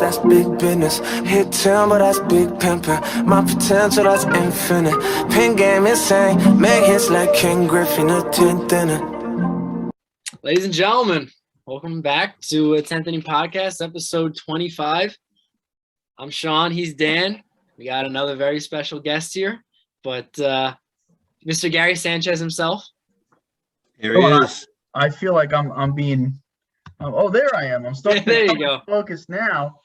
That's big business. Hit town, but that's big pimpin'. My potential, that's infinite. Pin game insane. Make hits like King Griffin, a 10th inning. Ladies and gentlemen, welcome back to a 10th Inning Podcast, episode 25. I'm Sean. He's Dan. We got another very special guest here, but Mr. Gary Sanchez himself. Here he is. I feel like I'm being. Oh, there I am. I'm starting There you to go. focus now.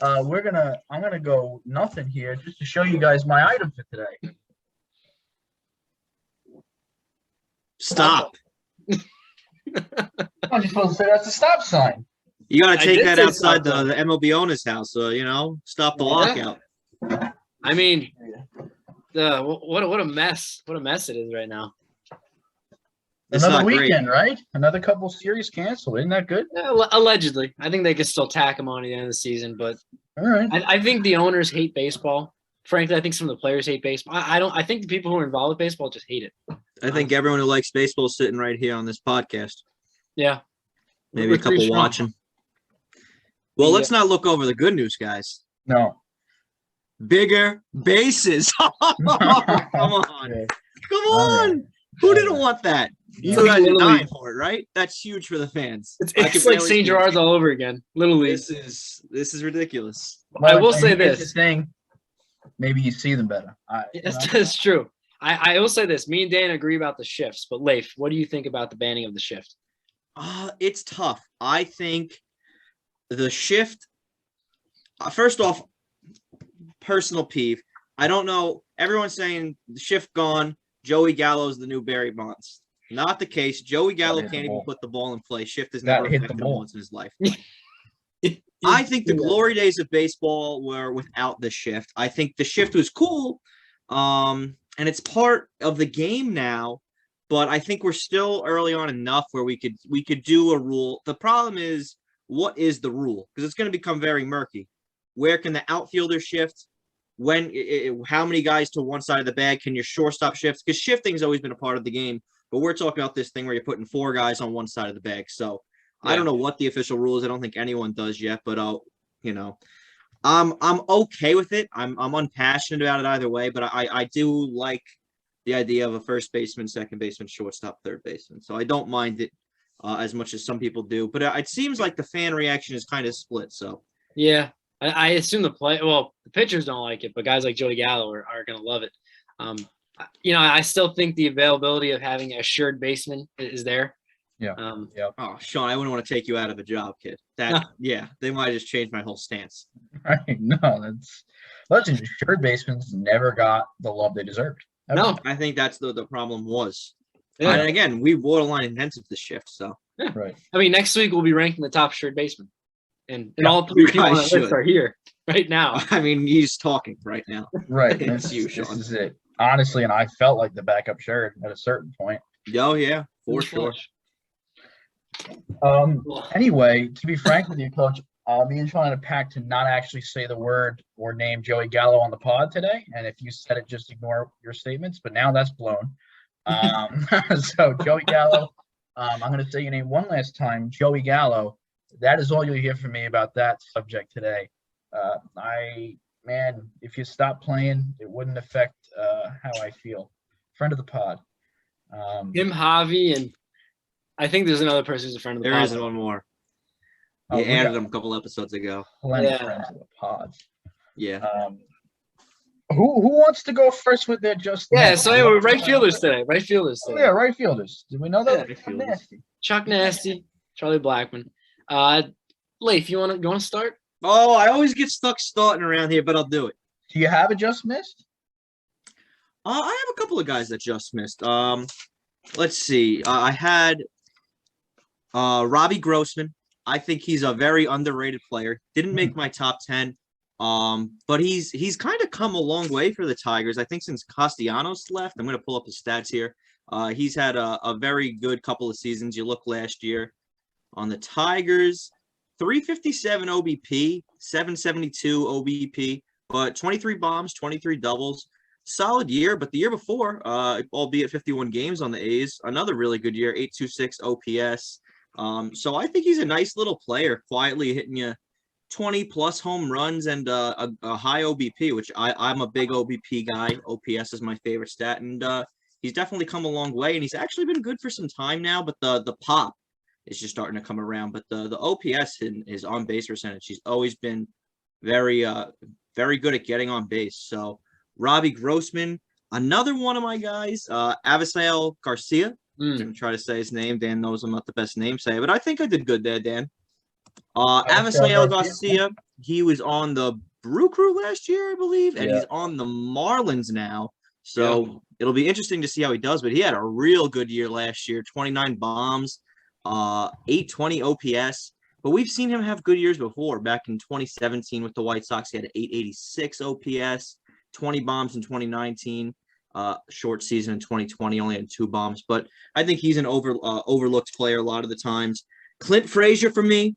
I'm gonna go nothing here just to show you guys my item for today. Stop. I'm just supposed to say that's a stop sign. You got to take that outside stop the MLB owner's house, stop the lockout. I mean, what a mess. What a mess it is right now. It's Another not weekend, great. right? Another couple series canceled. Isn't that good? Allegedly. I think they could still tack him on at the end of the season, but All right. I think the owners hate baseball. Frankly, I think some of the players hate baseball. I think the people who are involved with baseball just hate it. I think everyone who likes baseball is sitting right here on this podcast. Yeah. Maybe We're a couple pretty strong. watching. Well, let's not look over the good news, guys. No. Bigger bases. Come on. Okay. Come on. right. Who didn't want that? You It's like guys are Little dying League. for it, right? That's huge for the fans. It's I can like barely St. speak. Gerard's all over again. Little League. This is ridiculous. I will say here's this. the thing. Maybe you see them better. That's true. I will say this. Me and Dan agree about the shifts, but Leif, what do you think about the banning of the shift? It's tough. I think the shift. First off, personal peeve. I don't know. Everyone's saying the shift gone. Joey Gallo's the new Barry Bonds. Not the case. Joey Gallo hit the can't even ball. put the ball in play. Shift has That never hit the affected him ball. once in his life. I think the glory days of baseball were without the shift. I think the shift was cool, and it's part of the game now. But I think we're still early on enough where we could do a rule. The problem is, what is the rule? Because it's going to become very murky. Where can the outfielder shift? How many guys to one side of the bag can your shortstop shift? Because shifting has always been a part of the game. But we're talking about this thing where you're putting 4 guys on one side of the bag. So I don't know what the official rule is. I don't think anyone does yet. But I'm okay with it. I'm unpassionate about it either way. But I do like the idea of a first baseman, second baseman, shortstop, third baseman. So I don't mind it as much as some people do. But it seems like the fan reaction is kind of split. So Yeah. I assume the pitchers don't like it, but guys like Joey Gallo are going to love it. I still think the availability of having a assured baseman is there. Yeah. oh, Sean, I wouldn't want to take you out of a job, kid. They might have just changed my whole stance. Right. No, listen, assured basemen never got the love they deserved. Ever. No. I think that's the problem was. Yeah. And again, we borderline intensive this shift. So Right. I mean, next week we'll be ranking the top assured baseman. And all 3 people on that list are here right now. I mean, he's talking right now. Right. It's you, This Sean. is it. Honestly, and I felt like the backup shirt at a certain point. Oh yeah, for sure. Anyway, to be frank with you, Coach, me and Sean had a pact to not actually say the word or name Joey Gallo on the pod today. And if you said it, just ignore your statements. But now that's blown. So Joey Gallo, I'm going to say your name one last time, Joey Gallo. That is all you'll hear from me about that subject today. If you stop playing, it wouldn't affect how I feel. Friend of the pod. Him, Javi, and I think there's another person who's a friend of the There pod. is one more. Oh, You we added got him a couple episodes ago. plenty of Yeah. friends of the pods. Yeah. Who wants to go first with their just? Yeah, so anyway, right fielders today. Right fielders Oh, today. yeah, right fielders. Did we know that? Yeah, right fielders. Nasty. Chuck Nasty, Charlie Blackmon. Leif, you want to start? Oh, I always get stuck starting around here, but I'll do it. Do you have a just missed? I have a couple of guys that just missed. Let's see. I had Robbie Grossman. I think he's a very underrated player. Didn't make my top 10. But he's kind of come a long way for the Tigers. I think since Castellanos left, I'm going to pull up his stats here. He's had a very good couple of seasons. You look last year on the Tigers, 357 OBP, 772 OBP, but 23 bombs, 23 doubles. Solid year, but the year before, albeit 51 games on the A's, another really good year, 826 OPS. So I think he's a nice little player, quietly hitting you 20 plus home runs and a high OBP, which I'm a big OBP guy. OPS is my favorite stat, and he's definitely come a long way, and he's actually been good for some time now. But the pop is just starting to come around. But the OPS in his on base percentage, he's always been very very good at getting on base. So Robbie Grossman, another one of my guys, Avisail Garcia. I'm gonna try to say his name. Dan knows I'm not the best name say, but I think I did good there, Dan. Avisail Garcia, he was on the Brew Crew last year, I believe, and he's on the Marlins now. So it'll be interesting to see how he does. But he had a real good year last year, 29 bombs, 820 OPS. But we've seen him have good years before. Back in 2017 with the White Sox, he had 886 OPS, 20 bombs in 2019. Short season in 2020, only had 2 bombs. But I think he's an overlooked player a lot of the times. Clint Frazier for me,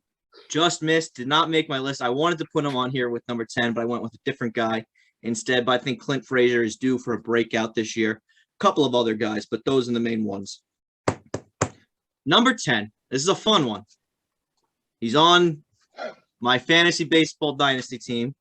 just missed, did not make my list. I wanted to put him on here with number 10, but I went with a different guy instead. But I think Clint Frazier is due for a breakout this year. A couple of other guys, but those are the main ones. Number 10. This is a fun one. He's on my fantasy baseball dynasty team.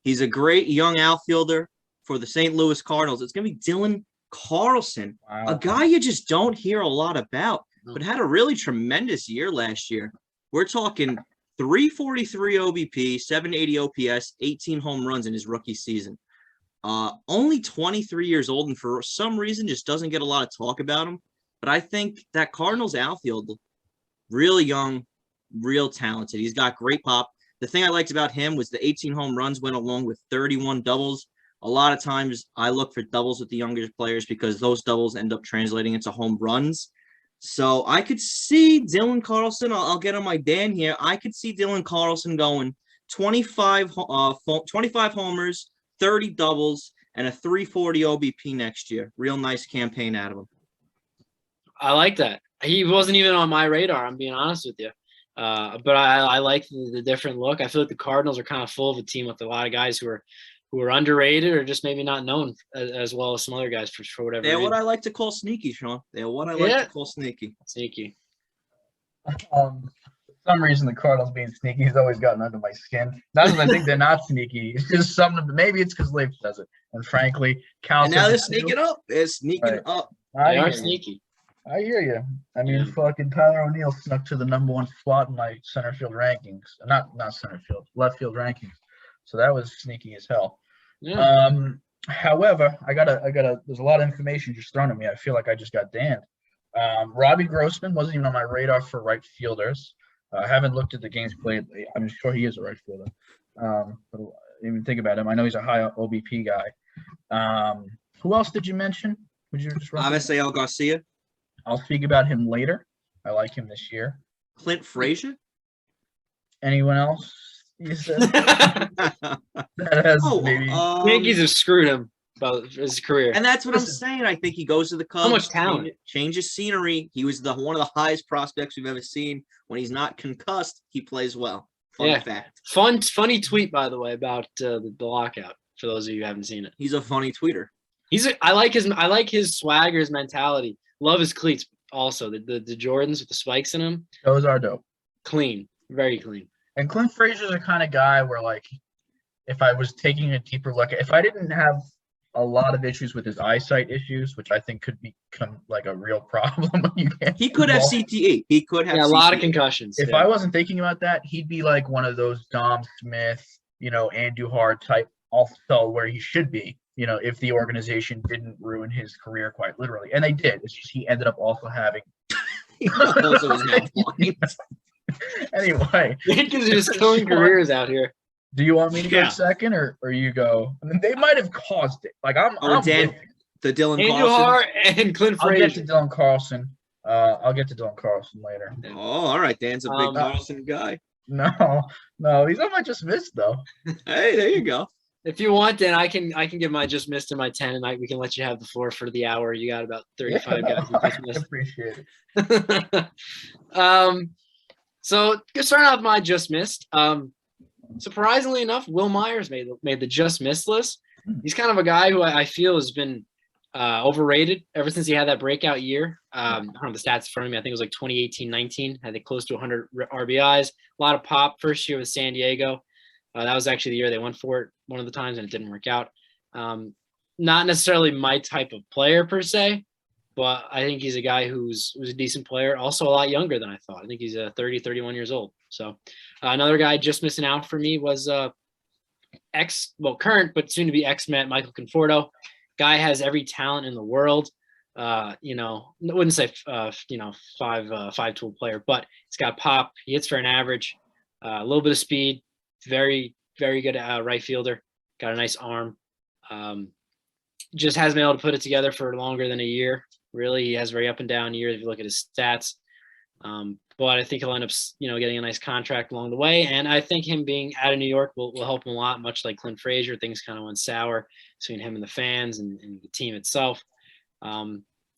He's a great young outfielder for the St. Louis Cardinals. It's going to be Dylan Carlson, a guy you just don't hear a lot about, but had a really tremendous year last year. We're talking 343 OBP, 780 OPS, 18 home runs in his rookie season. Only 23 years old, and for some reason just doesn't get a lot of talk about him. But I think that Cardinals outfield, really young, real talented. He's got great pop. The thing I liked about him was the 18 home runs went along with 31 doubles. A lot of times I look for doubles with the younger players because those doubles end up translating into home runs. So I could see Dylan Carlson. I'll get on my Dan here. I could see Dylan Carlson going 25 homers, 30 doubles, and a 340 OBP next year. Real nice campaign out of him. I like that. He wasn't even on my radar, I'm being honest with you. But I like the different look. I feel like the Cardinals are kind of full of a team with a lot of guys who are underrated or just maybe not known as well as some other guys for whatever They're reason. what I like to call sneaky, Sean. They're what I like to call sneaky. Sneaky. For some reason, the Cardinals being sneaky has always gotten under my skin. Not that I think they're not sneaky. It's just something. Maybe it's because Leif does it. And frankly, and now they're sneaking up. They're sneaking up. They are sneaky. I hear you. I mean, fucking Tyler O'Neill snuck to the #1 spot in my center field rankings. Not center field, left field rankings. So that was sneaky as hell. Yeah. However, I gotta. There's a lot of information just thrown at me. I feel like I just got damned. Robbie Grossman wasn't even on my radar for right fielders. I haven't looked at the games played. I'm sure he is a right fielder. But even think about him. I know he's a high OBP guy. Who else did you mention? Would you just Avisail Garcia. I'll speak about him later. I like him this year. Clint Frazier. Anyone else? You said that has maybe. Yankees have screwed him about his career, and that's what I'm saying. I think he goes to the Cubs. So much talent. Changes scenery. He was one of the highest prospects we've ever seen. When he's not concussed, he plays well. Fun fact. Funny tweet, by the way, about the lockout. For those of you who haven't seen it, he's a funny tweeter. I like his swagger, his mentality. Love his cleats. Also, the Jordans with the spikes in them. Those are dope. Clean, very clean. And Clint Frazier's the kind of guy where, like, if I was taking a deeper look, if I didn't have a lot of issues with his eyesight issues, which I think could become like a real problem. He could have CTE. He could have a lot of concussions. If I wasn't thinking about that, he'd be like one of those Dom Smith, Andujar type also where he should be, if the organization didn't ruin his career quite literally. And they did. It's just he ended up also having Anyway. Yankees are just killing careers out here. Do you want me to go second or you go? I mean, they might have caused it. Like I'm Dan, the Dylan Andujar and Clint Frazier. I'll get to Dylan Carlson. I'll get to Dylan Carlson later. Oh, all right. Dan's a big Carlson guy. No, he's on my just missed though. Hey, there you go. If you want, then I can give my just missed and my 10, and we can let you have the floor for the hour. You got about 35 guys. I appreciate it. So starting off my just missed. Surprisingly enough, Will Myers made the just missed list. He's kind of a guy who I feel has been overrated ever since he had that breakout year. I don't have the stats in front of me. I think it was like 2018-19. Had close to 100 RBIs. A lot of pop first year with San Diego. That was actually the year they went for it one of the times, and it didn't work out. Not necessarily my type of player per se, but I think he's a guy who's a decent player. Also a lot younger than I thought. I think he's 30, 31 years old. So another guy just missing out for me was current, but soon to be ex-Met, Michael Conforto. Guy has every talent in the world. I wouldn't say five-tool player, but he's got pop. He hits for an average, a little bit of speed. Very, very good right fielder. Got a nice arm. Just hasn't been able to put it together for longer than a year. Really, he has very up and down years if you look at his stats. But I think he'll end up, getting a nice contract along the way. And I think him being out of New York will help him a lot, much like Clint Frazier. Things kind of went sour between him and the fans and the team itself.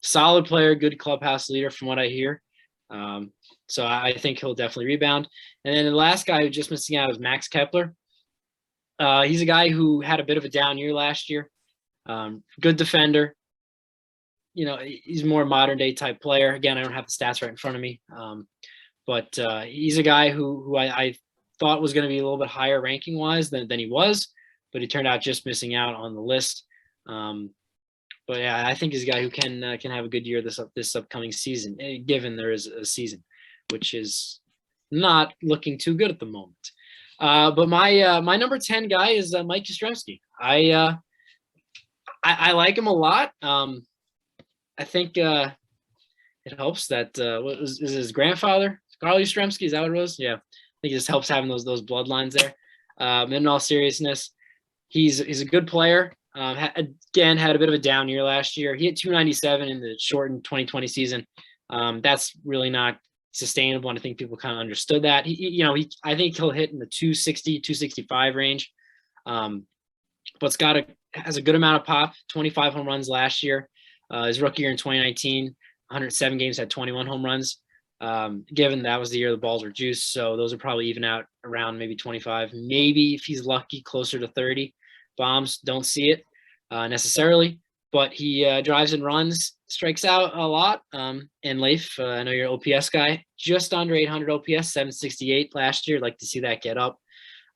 Solid player, good clubhouse leader from what I hear. So I think he'll definitely rebound. And then the last guy who's just missing out is Max Kepler. He's a guy who had a bit of a down year last year. Good defender. He's more modern day type player. Again, I don't have the stats right in front of me. But he's a guy who I thought was going to be a little bit higher ranking wise than he was, but he turned out just missing out on the list. But yeah, I think he's a guy who can have a good year this upcoming season, given there is a season, which is not looking too good at the moment. But my number 10 guy is Mike Yastrzemski. I like him a lot. I think it helps that is his grandfather, Carl Yastrzemski. Is that what it was? Yeah, I think it just helps having those bloodlines there. In all seriousness, he's a good player. Again, had a bit of a down year last year. He hit 297 in the shortened 2020 season. That's really not sustainable, and I think people kind of understood that. I think he'll hit in the 260, 265 range. But has a good amount of pop. 25 home runs last year. His rookie year in 2019, 107 games, had 21 home runs. Given that was the year the balls were juiced, so those are probably even out around maybe 25, maybe if he's lucky closer to 30 bombs. Don't see it necessarily, but he drives and runs, strikes out a lot. And Leif, I know you're an OPS guy, just under 800 OPS, 768 last year. Like to see that get up.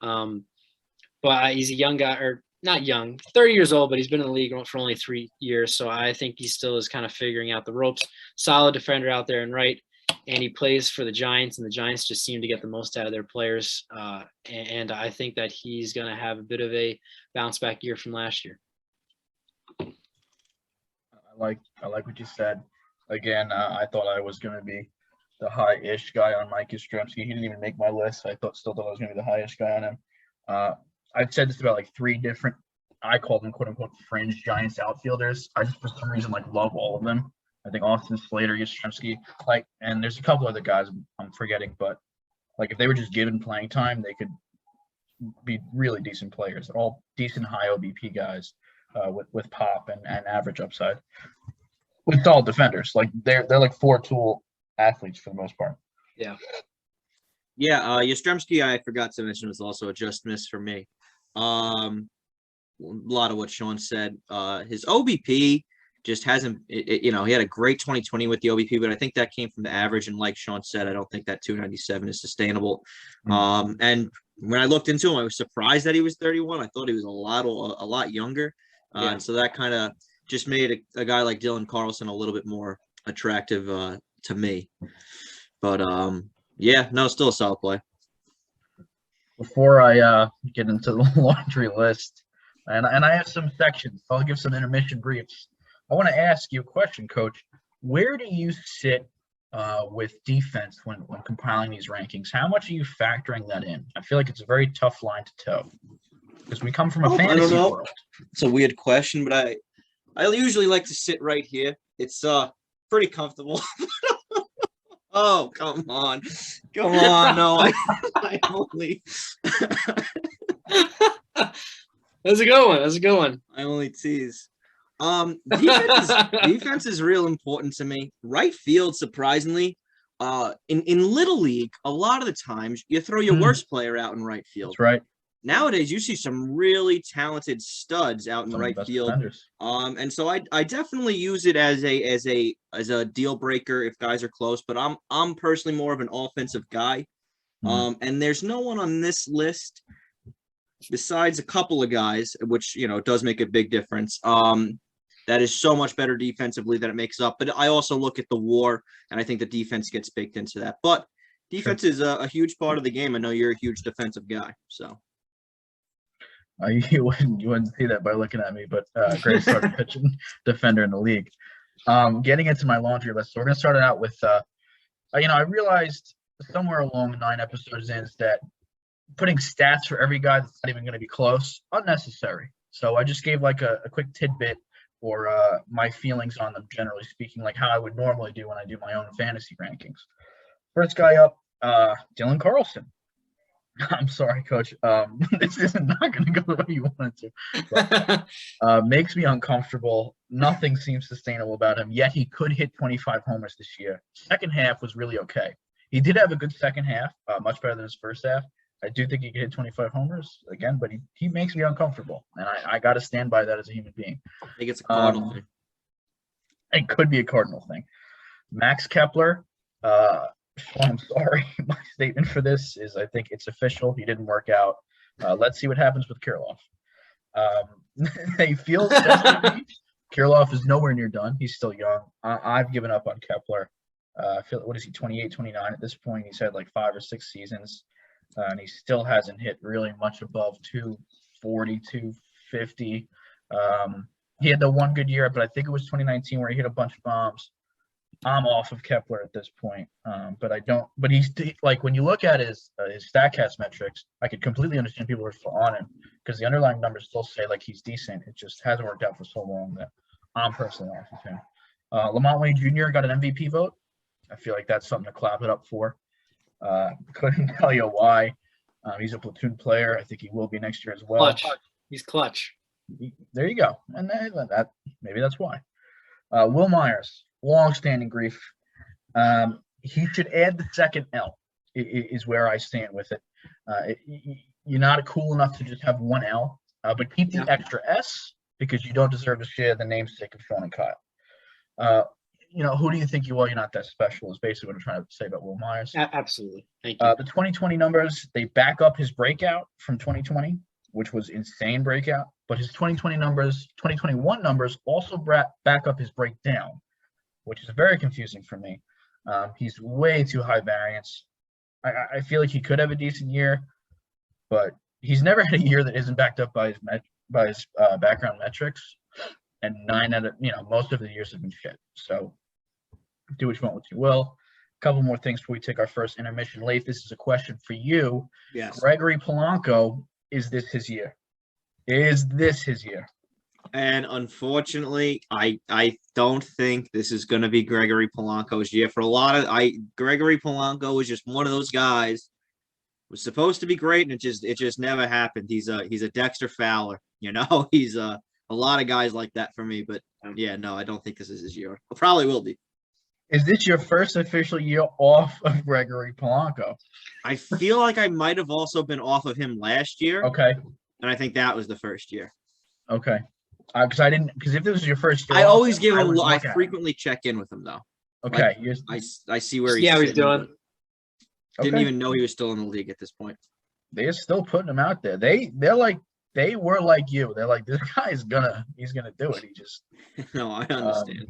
But he's a young guy, or not young, 30 years old, but he's been in the league for only 3 years. So I think he still is kind of figuring out the ropes. Solid defender out there and right. And he plays for the Giants, and the Giants just seem to get the most out of their players. And I think that he's going to have a bit of a bounce back year from last year. I like what you said. Again, I thought I was going to be the high-ish guy on Mike Yastrzemski. He didn't even make my list. I still thought I was going to be the highest guy on him. I've said this about like 3 different, I call them quote unquote fringe Giants outfielders. I just for some reason love all of them. I think Austin Slater, Yastrzemski, and there's a couple other guys I'm forgetting, but if they were just given playing time, they could be really decent players. They're all decent high OBP guys with pop and average upside, with solid defenders. They're like 4-tool athletes for the most part. Yeah. Yeah, Yastrzemski, I forgot to mention, was also a just miss for me. A lot of what Sean said. His OBP just hasn't, he had a great 2020 with the OBP, but I think that came from the average. And like Sean said, I don't think that 297 is sustainable. Mm-hmm. And when I looked into him, I was surprised that he was 31. I thought he was a lot younger. And so that kind of just made a guy like Dylan Carlson a little bit more attractive to me. But still a solid play. Before I get into the laundry list, and I have some sections, so I'll give some intermission briefs. I want to ask you a question, Coach. Where do you sit with defense when compiling these rankings? How much are you factoring that in? I feel like it's a very tough line to toe because we come from a fantasy world. It's a weird question, but I usually like to sit right here. It's pretty comfortable. Oh, come on. No, I only. That's a good one. I only tease. Defense is real important to me. Right field, surprisingly, in Little League, a lot of the times you throw your worst player out in right field. That's right. nowadays you see some really talented studs out in the Some of right best field. defenders. And so I definitely use it as a deal breaker if guys are close, but I'm personally more of an offensive guy. And there's no one on this list besides a couple of guys, which does make a big difference. That is so much better defensively that it makes up. But I also look at the WAR, and I think the defense gets baked into that. But defense is a huge part of the game. I know you're a huge defensive guy, so. You wouldn't see that by looking at me, but great starting pitching defender in the league. Getting into my laundry list, so we're gonna start it out with. I realized somewhere along 9 episodes in that putting stats for every guy that's not even going to be close unnecessary. So I just gave like a quick tidbit or my feelings on them, generally speaking, like how I would normally do when I do my own fantasy rankings. First guy up, Dylan Carlson. I'm sorry, Coach. This is not going to go the way you want it to. But, makes me uncomfortable. Nothing seems sustainable about him, yet he could hit 25 homers this year. Second half was really okay. He did have a good second half, much better than his first half. I do think he could hit 25 homers again, but he makes me uncomfortable, and I got to stand by that as a human being. I think it's a Cardinal thing. It could be a Cardinal thing. Max Kepler, I'm sorry. My statement for this is I think it's official. He didn't work out. Let's see what happens with Kirilloff. They feel Kirilloff is nowhere near done. He's still young. I've given up on Kepler. I feel what is he, 28, 29 at this point? He's had like 5 or 6 seasons, and he still hasn't hit really much above 240, 250. He had the one good year, but I think it was 2019 where he hit a bunch of bombs. I'm off of Kepler at this point, but I don't. But he's like when you look at his Statcast metrics, I could completely understand people are still on him because the underlying numbers still say like he's decent. It just hasn't worked out for so long that I'm personally off of him. Lamont Wayne Jr. got an MVP vote. I feel like that's something to clap it up for. Couldn't tell you why. He's a platoon player. I think he will be next year as well. Clutch. He's clutch. There you go, and that maybe that's why. Will Myers. Long-standing grief. He should add the second L. Is where I stand with it. You're not cool enough to just have one L, but keep the extra S because you don't deserve to share the namesake of Sean and Kyle. Who do you think you are? You're not that special. Is basically what I'm trying to say about Will Myers. Absolutely. Thank you. The 2020 numbers, they back up his breakout from 2020, which was insane breakout. But his 2021 numbers also back up his breakdown, which is very confusing for me. He's way too high variance. I feel like he could have a decent year, but he's never had a year that isn't backed up by his background metrics. And 9 out of most of the years have been shit. So do what you want, what you will. A couple more things before we take our first intermission. Leif, this is a question for you. Yes. Gregory Polanco, is this his year? Is this his year? And unfortunately, I don't think this is going to be Gregory Polanco's year. For a lot of Gregory Polanco is just one of those guys was supposed to be great, and it just never happened. He's a Dexter Fowler, He's a lot of guys like that for me. But yeah, no, I don't think this is his year. It probably will be. Is this your first official year off of Gregory Polanco? I feel like I might have also been off of him last year. Okay. And I think that was the first year. Okay. Because if this was your first year, I always give him. I frequently check in with him though. Okay. Like, I see where he's doing. Didn't even know he was still in the league at this point. They're still putting him out there. They were like you. They're like, this guy's he's gonna do it. He just. No, I understand.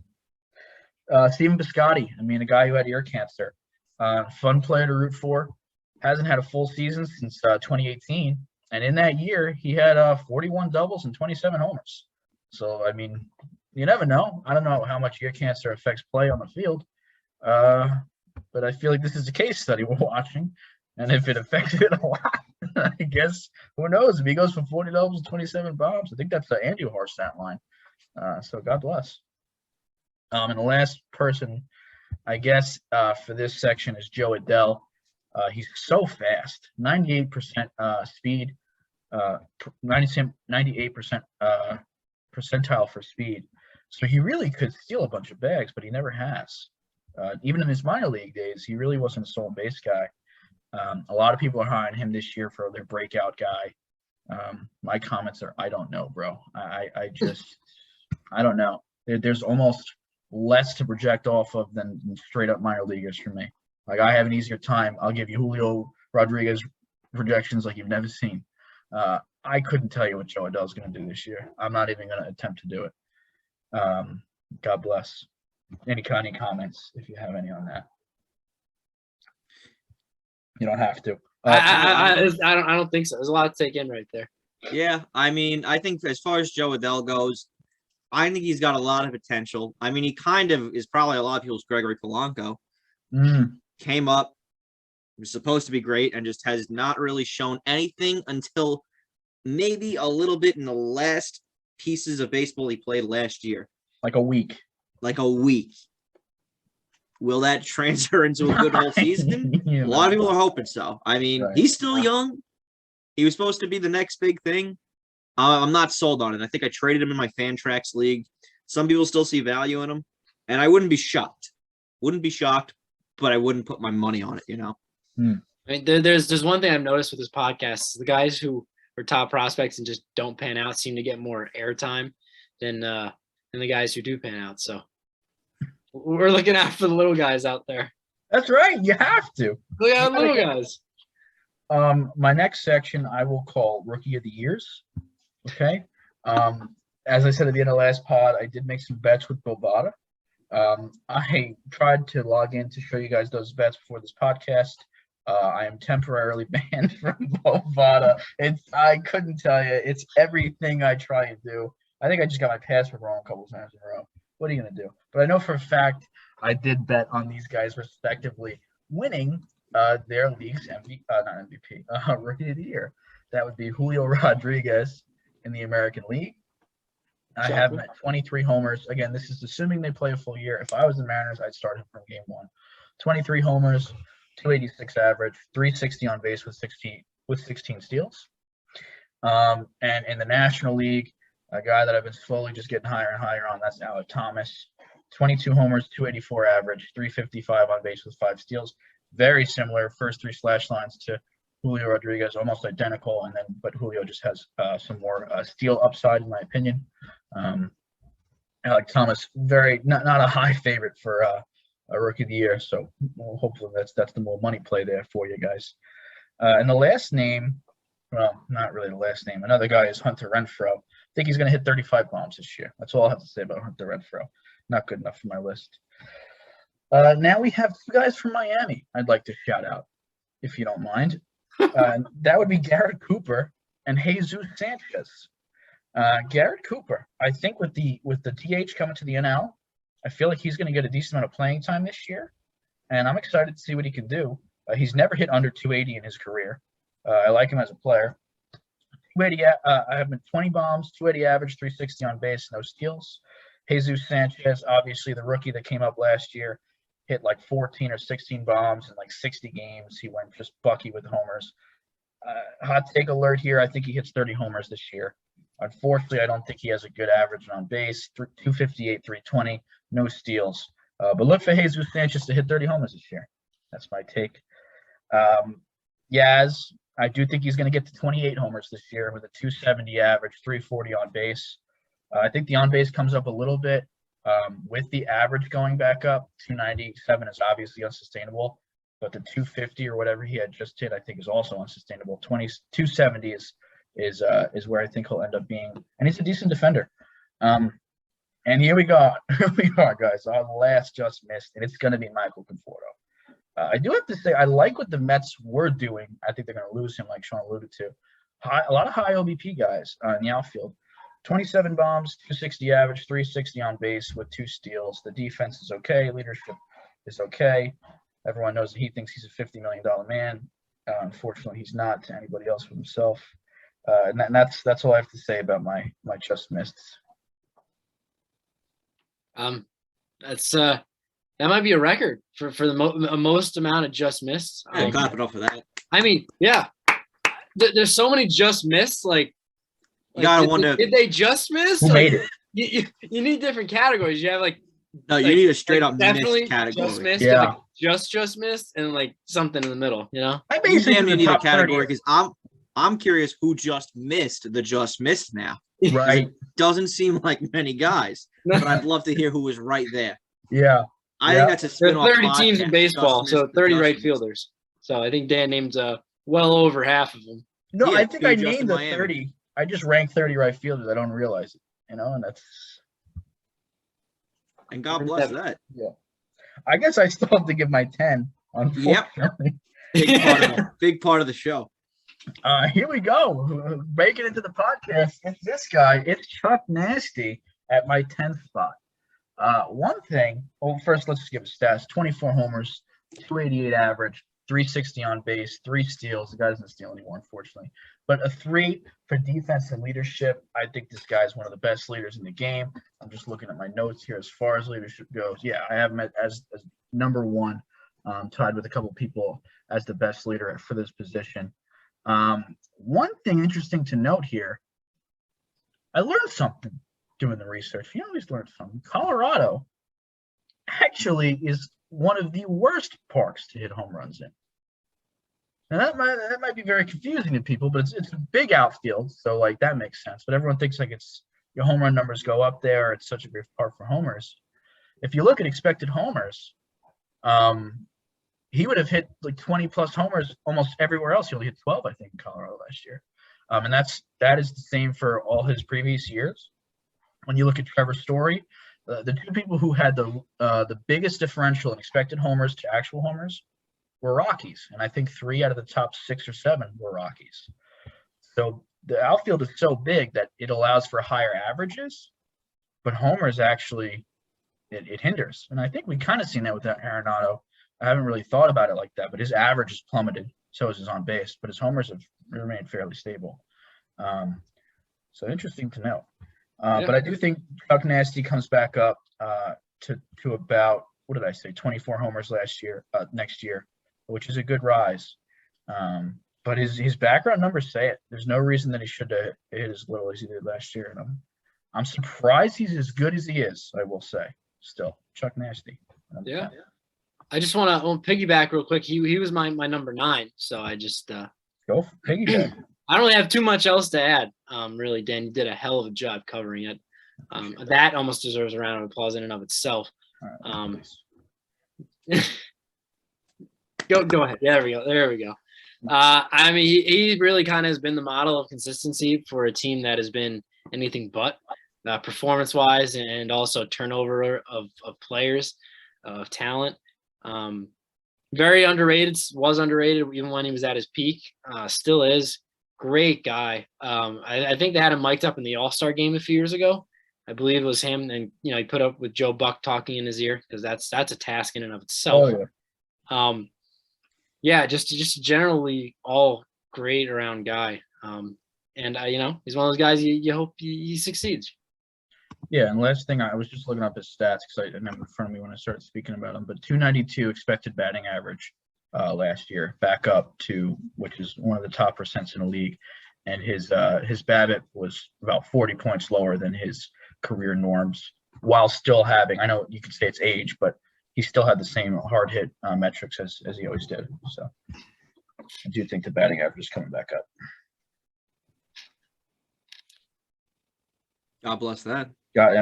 Steven Biscotti. A guy who had ear cancer. Fun player to root for. Hasn't had a full season since 2018, and in that year he had 41 doubles and 27 homers. So, you never know. I don't know how much ear cancer affects play on the field, but I feel like this is a case study we're watching. And if it affects it a lot, I guess, who knows? If he goes from 40 doubles and 27 bombs, I think that's the Andy Har stat line. So God bless. And the last person, I guess, for this section is Joe Adell. He's so fast, 98% speed, 98% percentile for speed. So he really could steal a bunch of bags, but he never has. Even in his minor league days, he really wasn't a stolen base guy. A lot of people are high on him this year for their breakout guy. My comments are, I don't know, bro. I just, I don't know. There's almost less to project off of than straight up minor leaguers for me. Like, I have an easier time. I'll give you Julio Rodriguez projections like you've never seen. I couldn't tell you what Joe Adell's going to do this year. I'm not even going to attempt to do it. God bless. Any comments if you have any on that? You don't have to. I don't think so. There's a lot to take in right there. Yeah, I mean, I think as far as Joe Adell goes, I think he's got a lot of potential. I mean, he kind of is probably a lot of people's Gregory Polanco. Came up, was supposed to be great, and just has not really shown anything until maybe a little bit in the last pieces of baseball he played last year. Like a week. Will that transfer into a good whole season? A lot of people are hoping so. I mean, he's still young. He was supposed to be the next big thing. I'm not sold on it. I think I traded him in my Fantrax league. Some people still see value in him, and I wouldn't be shocked. But I wouldn't put my money on it, you know? I mean, there's one thing I've noticed with this podcast. The guys who are top prospects and just don't pan out seem to get more airtime than the guys who do pan out. So we're looking out for the little guys out there. That's right. You have to. Look at the little guys. My next section I will call Rookie of the Years. Okay. As I said at the end of the last pod, I did make some bets with Bovada. I tried to log in to show you guys those bets before this podcast. I am temporarily banned from Bovada. I couldn't tell you. It's everything I try and do. I think I just got my password wrong a couple times in a row. What are you going to do? But I know for a fact I did bet on these guys respectively winning their league's Rookie of the Year. That would be Julio Rodriguez in the American League. I have him at 23 homers. Again, this is assuming they play a full year. If I was the Mariners, I'd start him from game 1. 23 homers, 286 average, 360 on base with 16 steals. And in the National League, a guy that I've been slowly just getting higher and higher on, that's Alec Thomas. 22 homers, 284 average, 355 on base with 5 steals. Very similar first 3 slash lines to Julio Rodriguez, almost identical, but Julio just has some more steal upside, in my opinion. Alec Thomas, not a high favorite for a Rookie of the Year, so hopefully that's the more money play there for you guys. And the last name, well, not really the last name. Another guy is Hunter Renfroe. I think he's going to hit 35 bombs this year. That's all I have to say about Hunter Renfroe. Not good enough for my list. Now we have 2 guys from Miami I'd like to shout out, if you don't mind. That would be Garrett Cooper and Jesus Sanchez. Garrett Cooper, I think with the DH coming to the NL, I feel like he's going to get a decent amount of playing time this year, and I'm excited to see what he can do. He's never hit under 280 in his career. I like him as a player. 280. I have him 20 bombs, 280 average, 360 on base, no steals. Jesus Sanchez, obviously the rookie that came up last year, hit like 14 or 16 bombs in like 60 games. He went just bucky with homers. Hot take alert here. I think he hits 30 homers this year. Unfortunately, I don't think he has a good average on base. 258, 320, no steals. But look for Jesus Sanchez to hit 30 homers this year. That's my take. Yaz, I do think he's going to get to 28 homers this year with a 270 average, 340 on base. I think the on base comes up a little bit with the average going back up. 297 is obviously unsustainable, but the 250 or whatever he had just hit, I think, is also unsustainable. 270 is where I think he'll end up being, and he's a decent defender. And here we go. Here we are, guys. Our last just missed, and it's going to be Michael Conforto. I do have to say, I like what the Mets were doing. I think they're going to lose him, like Sean alluded to. A lot of high OBP guys in the outfield. 27 bombs, 260 average, 360 on base with 2 steals. The defense is okay. Leadership is okay. Everyone knows that he thinks he's a $50 million man. Unfortunately, he's not to anybody else but himself. And that's all I have to say about my just missed. That might be a record for the most amount of just missed. Yeah, clap it up for that. I mean, yeah. There's so many just missed. Like you gotta wonder, did they just miss? Who made it? You need different categories. You have no, you need a straight up definitely missed category. Just missed, yeah. Like just missed, and like something in the middle. You know, I You basically need a category because I'm curious who just missed now. Right. It doesn't seem like many guys, but I'd love to hear who was right there. Yeah. I think that's a There spin-off are 30 teams in podcast, baseball, Just so Missed the 30 Just right Missed. fielders. So I think Dan named well over half of them. No, Yeah, I think two I just named in the Miami. 30. I just ranked 30 right fielders. I don't realize it, and that's. And God bless that. Yeah. I guess I still have to give my 10, unfortunately. Big part of the show. Here we go. Breaking into the podcast. It's this guy. It's Chuck Nasty at my 10th spot. One thing. Well, first, let's just give his stats. 24 homers, 288 average, 360 on base, 3 steals. The guy doesn't steal anymore, unfortunately. But a 3 for defense and leadership. I think this guy is one of the best leaders in the game. I'm just looking at my notes here as far as leadership goes. Yeah, I have him as number 1, tied with a couple people as the best leader for this position. One thing interesting to note here, I learned something doing the research. You always learn something. Colorado actually is one of the worst parks to hit home runs in. Now that might be very confusing to people, but it's a big outfield, so like that makes sense. But everyone thinks like it's your home run numbers go up there. It's such a great park for homers. If you look at expected homers, he would have hit like 20 plus homers almost everywhere else. He only hit 12, I think, in Colorado last year. And that is the same for all his previous years. When you look at Trevor Story, the 2 people who had the biggest differential in expected homers to actual homers were Rockies. And I think 3 out of the top 6 or 7 were Rockies. So the outfield is so big that it allows for higher averages, but homers actually, it hinders. And I think we kind of seen that with Arenado. I haven't really thought about it like that, but his average has plummeted. So is his on base, but his homers have remained fairly stable. So interesting to know. But I do think Chuck Nasty comes back up to about, what did I say, 24 homers next year, which is a good rise. But his background numbers say it. There's no reason that he should have hit as little as he did last year. And I'm surprised he's as good as he is, I will say. Still, Chuck Nasty. Yeah. I just want to piggyback real quick. He was my number 9, so I just go for piggyback. I don't really have too much else to add. Really, Dan, you did a hell of a job covering it. That almost deserves a round of applause in and of itself. Go ahead. There we go. I mean, he really kind of has been the model of consistency for a team that has been anything but performance-wise and also turnover of players, of talent. Very underrated, was underrated even when he was at his peak, still is. Great guy. I think they had him mic'd up in the All-Star game a few years ago. I believe it was him, and he put up with Joe Buck talking in his ear, because that's a task in and of itself. Oh, yeah. Just generally all great around guy. And he's one of those guys you hope he succeeds. Yeah, and last thing, I was just looking up his stats because I didn't have it in front of me when I started speaking about him, but 292 expected batting average last year, back up to, which is one of the top percents in the league, and his BABIP was about 40 points lower than his career norms, while still having, I know you could say it's age, but he still had the same hard hit metrics as he always did. So I do think the batting average is coming back up. God bless that. God,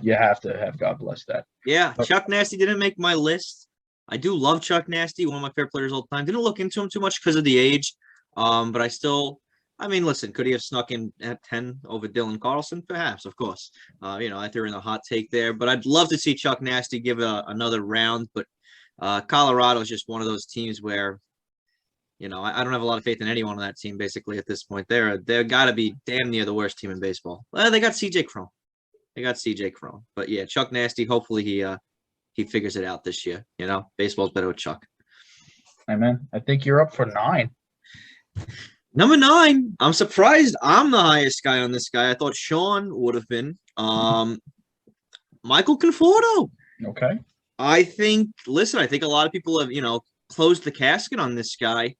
you have to have God bless that. Yeah, Chuck Nasty didn't make my list. I do love Chuck Nasty, one of my favorite players all the time. Didn't look into him too much because of the age. But listen, could he have snuck in at 10 over Dylan Carlson? Perhaps, of course. I threw in a hot take there, but I'd love to see Chuck Nasty give another round. But Colorado is just one of those teams where, I don't have a lot of faith in anyone on that team, basically, at this point. They're got to be damn near the worst team in baseball. Well, they got CJ Cron. But yeah, Chuck Nasty, hopefully he figures it out this year. Baseball's better with Chuck. Amen. I think you're up for 9. Number 9. I'm surprised I'm the highest guy on this guy. I thought Sean would have been. Michael Conforto. Okay. I think a lot of people have, closed the casket on this guy.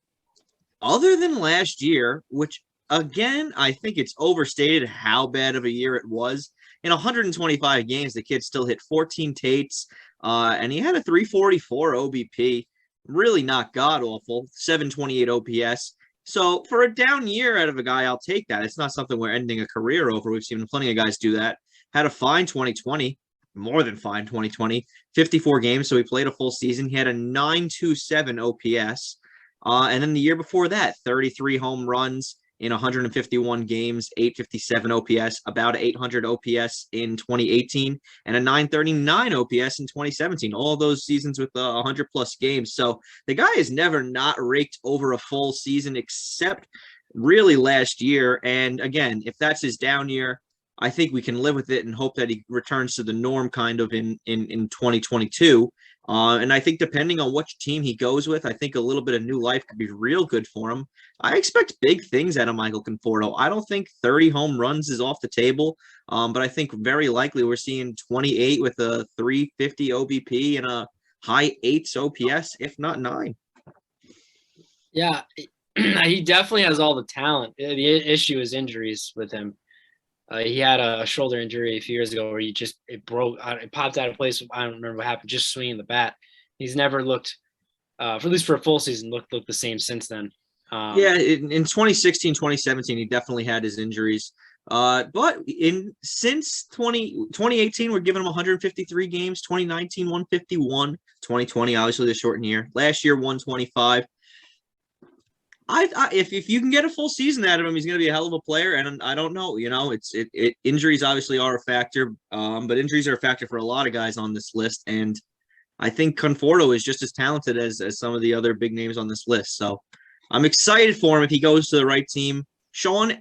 Other than last year, which, again, I think it's overstated how bad of a year it was. In 125 games, the kid still hit 14 Tates, and he had a 344 OBP. Really not god-awful. 728 OPS. So for a down year out of a guy, I'll take that. It's not something we're ending a career over. We've seen plenty of guys do that. Had a fine 2020, more than fine 2020, 54 games. So he played a full season. He had a 927 OPS. And then the year before that, 33 home runs in 151 games, 857 OPS, about 800 OPS in 2018, and a 939 OPS in 2017. All those seasons with 100 plus games. So the guy has never not raked over a full season except really last year. And again, if that's his down year, I think we can live with it and hope that he returns to the norm kind of in 2022. And I think depending on which team he goes with, I think a little bit of new life could be real good for him. I expect big things out of Michael Conforto. I don't think 30 home runs is off the table, but I think very likely we're seeing 28 with a 350 OBP and a high 8s OPS, if not 9. Yeah, he definitely has all the talent. The issue is injuries with him. He had a shoulder injury a few years ago where it broke, it popped out of place. I don't remember what happened, just swinging the bat. He's never looked, for at least for a full season, looked the same since then. In 2016, 2017, he definitely had his injuries. But since 2018, we're giving him 153 games, 2019, 151, 2020, obviously the shortened year. Last year, 125. If you can get a full season out of him, he's going to be a hell of a player. And I don't know, injuries obviously are a factor, but injuries are a factor for a lot of guys on this list. And I think Conforto is just as talented as some of the other big names on this list. So I'm excited for him if he goes to the right team. Sean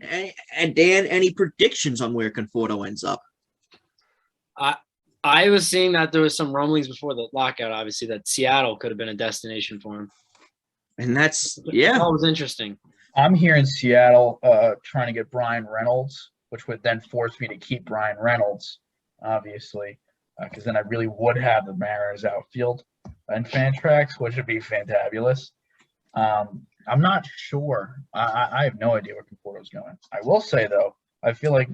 and Dan, any predictions on where Conforto ends up? I was seeing that there was some rumblings before the lockout, obviously, that Seattle could have been a destination for him. And that's, That was interesting. I'm here in Seattle trying to get Brian Reynolds, which would then force me to keep Brian Reynolds, obviously, because then I really would have the Mariners outfield and Fantrax, which would be fantabulous. I'm not sure. I have no idea where Conforto's going. I will say, though, I feel like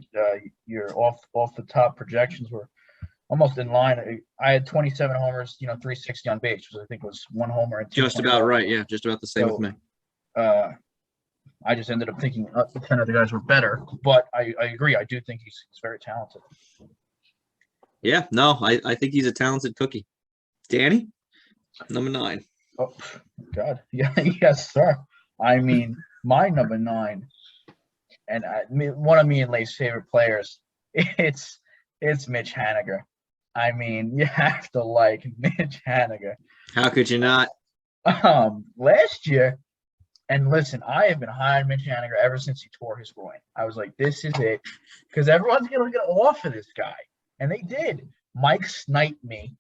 your off the top projections were almost in line. I had 27 homers, 360 on base, which I think was one homer and 2. Just about right. Yeah, just about the same with me. I just ended up thinking 10 of the guys were better, but I agree. I do think he's very talented. Yeah, no, I think he's a talented cookie. Danny, number 9. Oh, God. Yeah, yes, sir. I mean, my number 9, and one of me and Lay's favorite players, it's Mitch Haniger. I mean, you have to like Mitch Haniger. How could you not? Last year, and listen, I have been high on Mitch Haniger ever since he tore his groin. I was like, this is it, because everyone's going to get off of this guy. And they did. Mike sniped me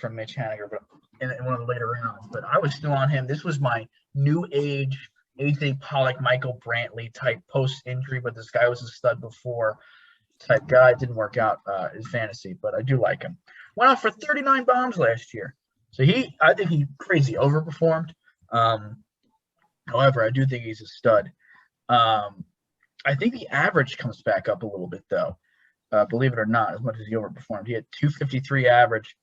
from Mitch Haniger but in one of the later rounds, but I was still on him. This was my new age A.J. Pollock, Michael Brantley type post-injury, but this guy was a stud before type guy. It didn't work out his fantasy, but I do like him. Went out for 39 bombs last year. So I think he crazy overperformed. However, I do think he's a stud. I think the average comes back up a little bit, though. Believe it or not, as much as he overperformed. He had 253 average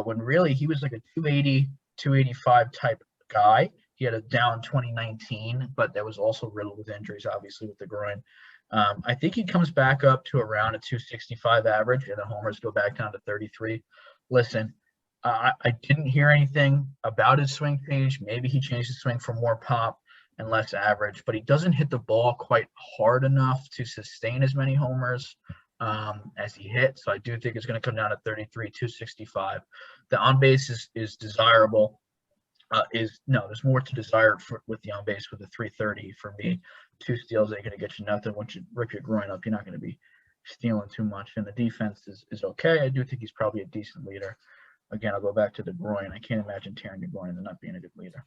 when really he was like a 280, 285 type guy. He had a down 2019, but that was also riddled with injuries, obviously, with the groin. I think he comes back up to around a 265 average, and the homers go back down to 33. Listen, I didn't hear anything about his swing change. Maybe he changed his swing for more pop and less average, but he doesn't hit the ball quite hard enough to sustain as many homers as he hit. So I do think it's going to come down to 33, 265. The on base is desirable. There's more to desire with the on base with a 330 for me. 2 steals ain't going to get you nothing. Once you rip your groin up, you're not going to be stealing too much. And the defense is okay. I do think he's probably a decent leader. Again, I'll go back to the groin. I can't imagine tearing your groin and not being a good leader.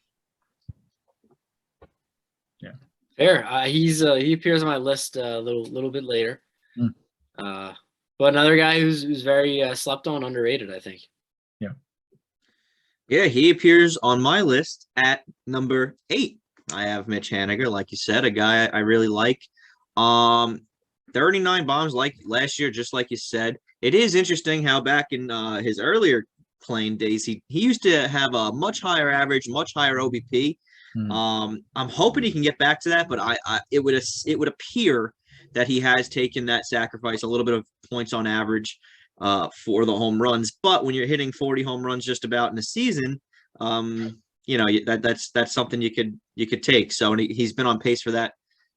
Yeah. Fair. He appears on my list a little bit later. But another guy who's very slept on, underrated, I think. Yeah, he appears on my list at number 8. I have Mitch Haniger, like you said, a guy I really like. 39 bombs like last year, just like you said. It is interesting how back in his earlier playing days, he used to have a much higher average, much higher OBP. I'm hoping he can get back to that, but it would appear that he has taken that sacrifice, a little bit of points on average for the home runs. But when you're hitting 40 home runs just about in a season, that's something you could take. So and he's been on pace for that.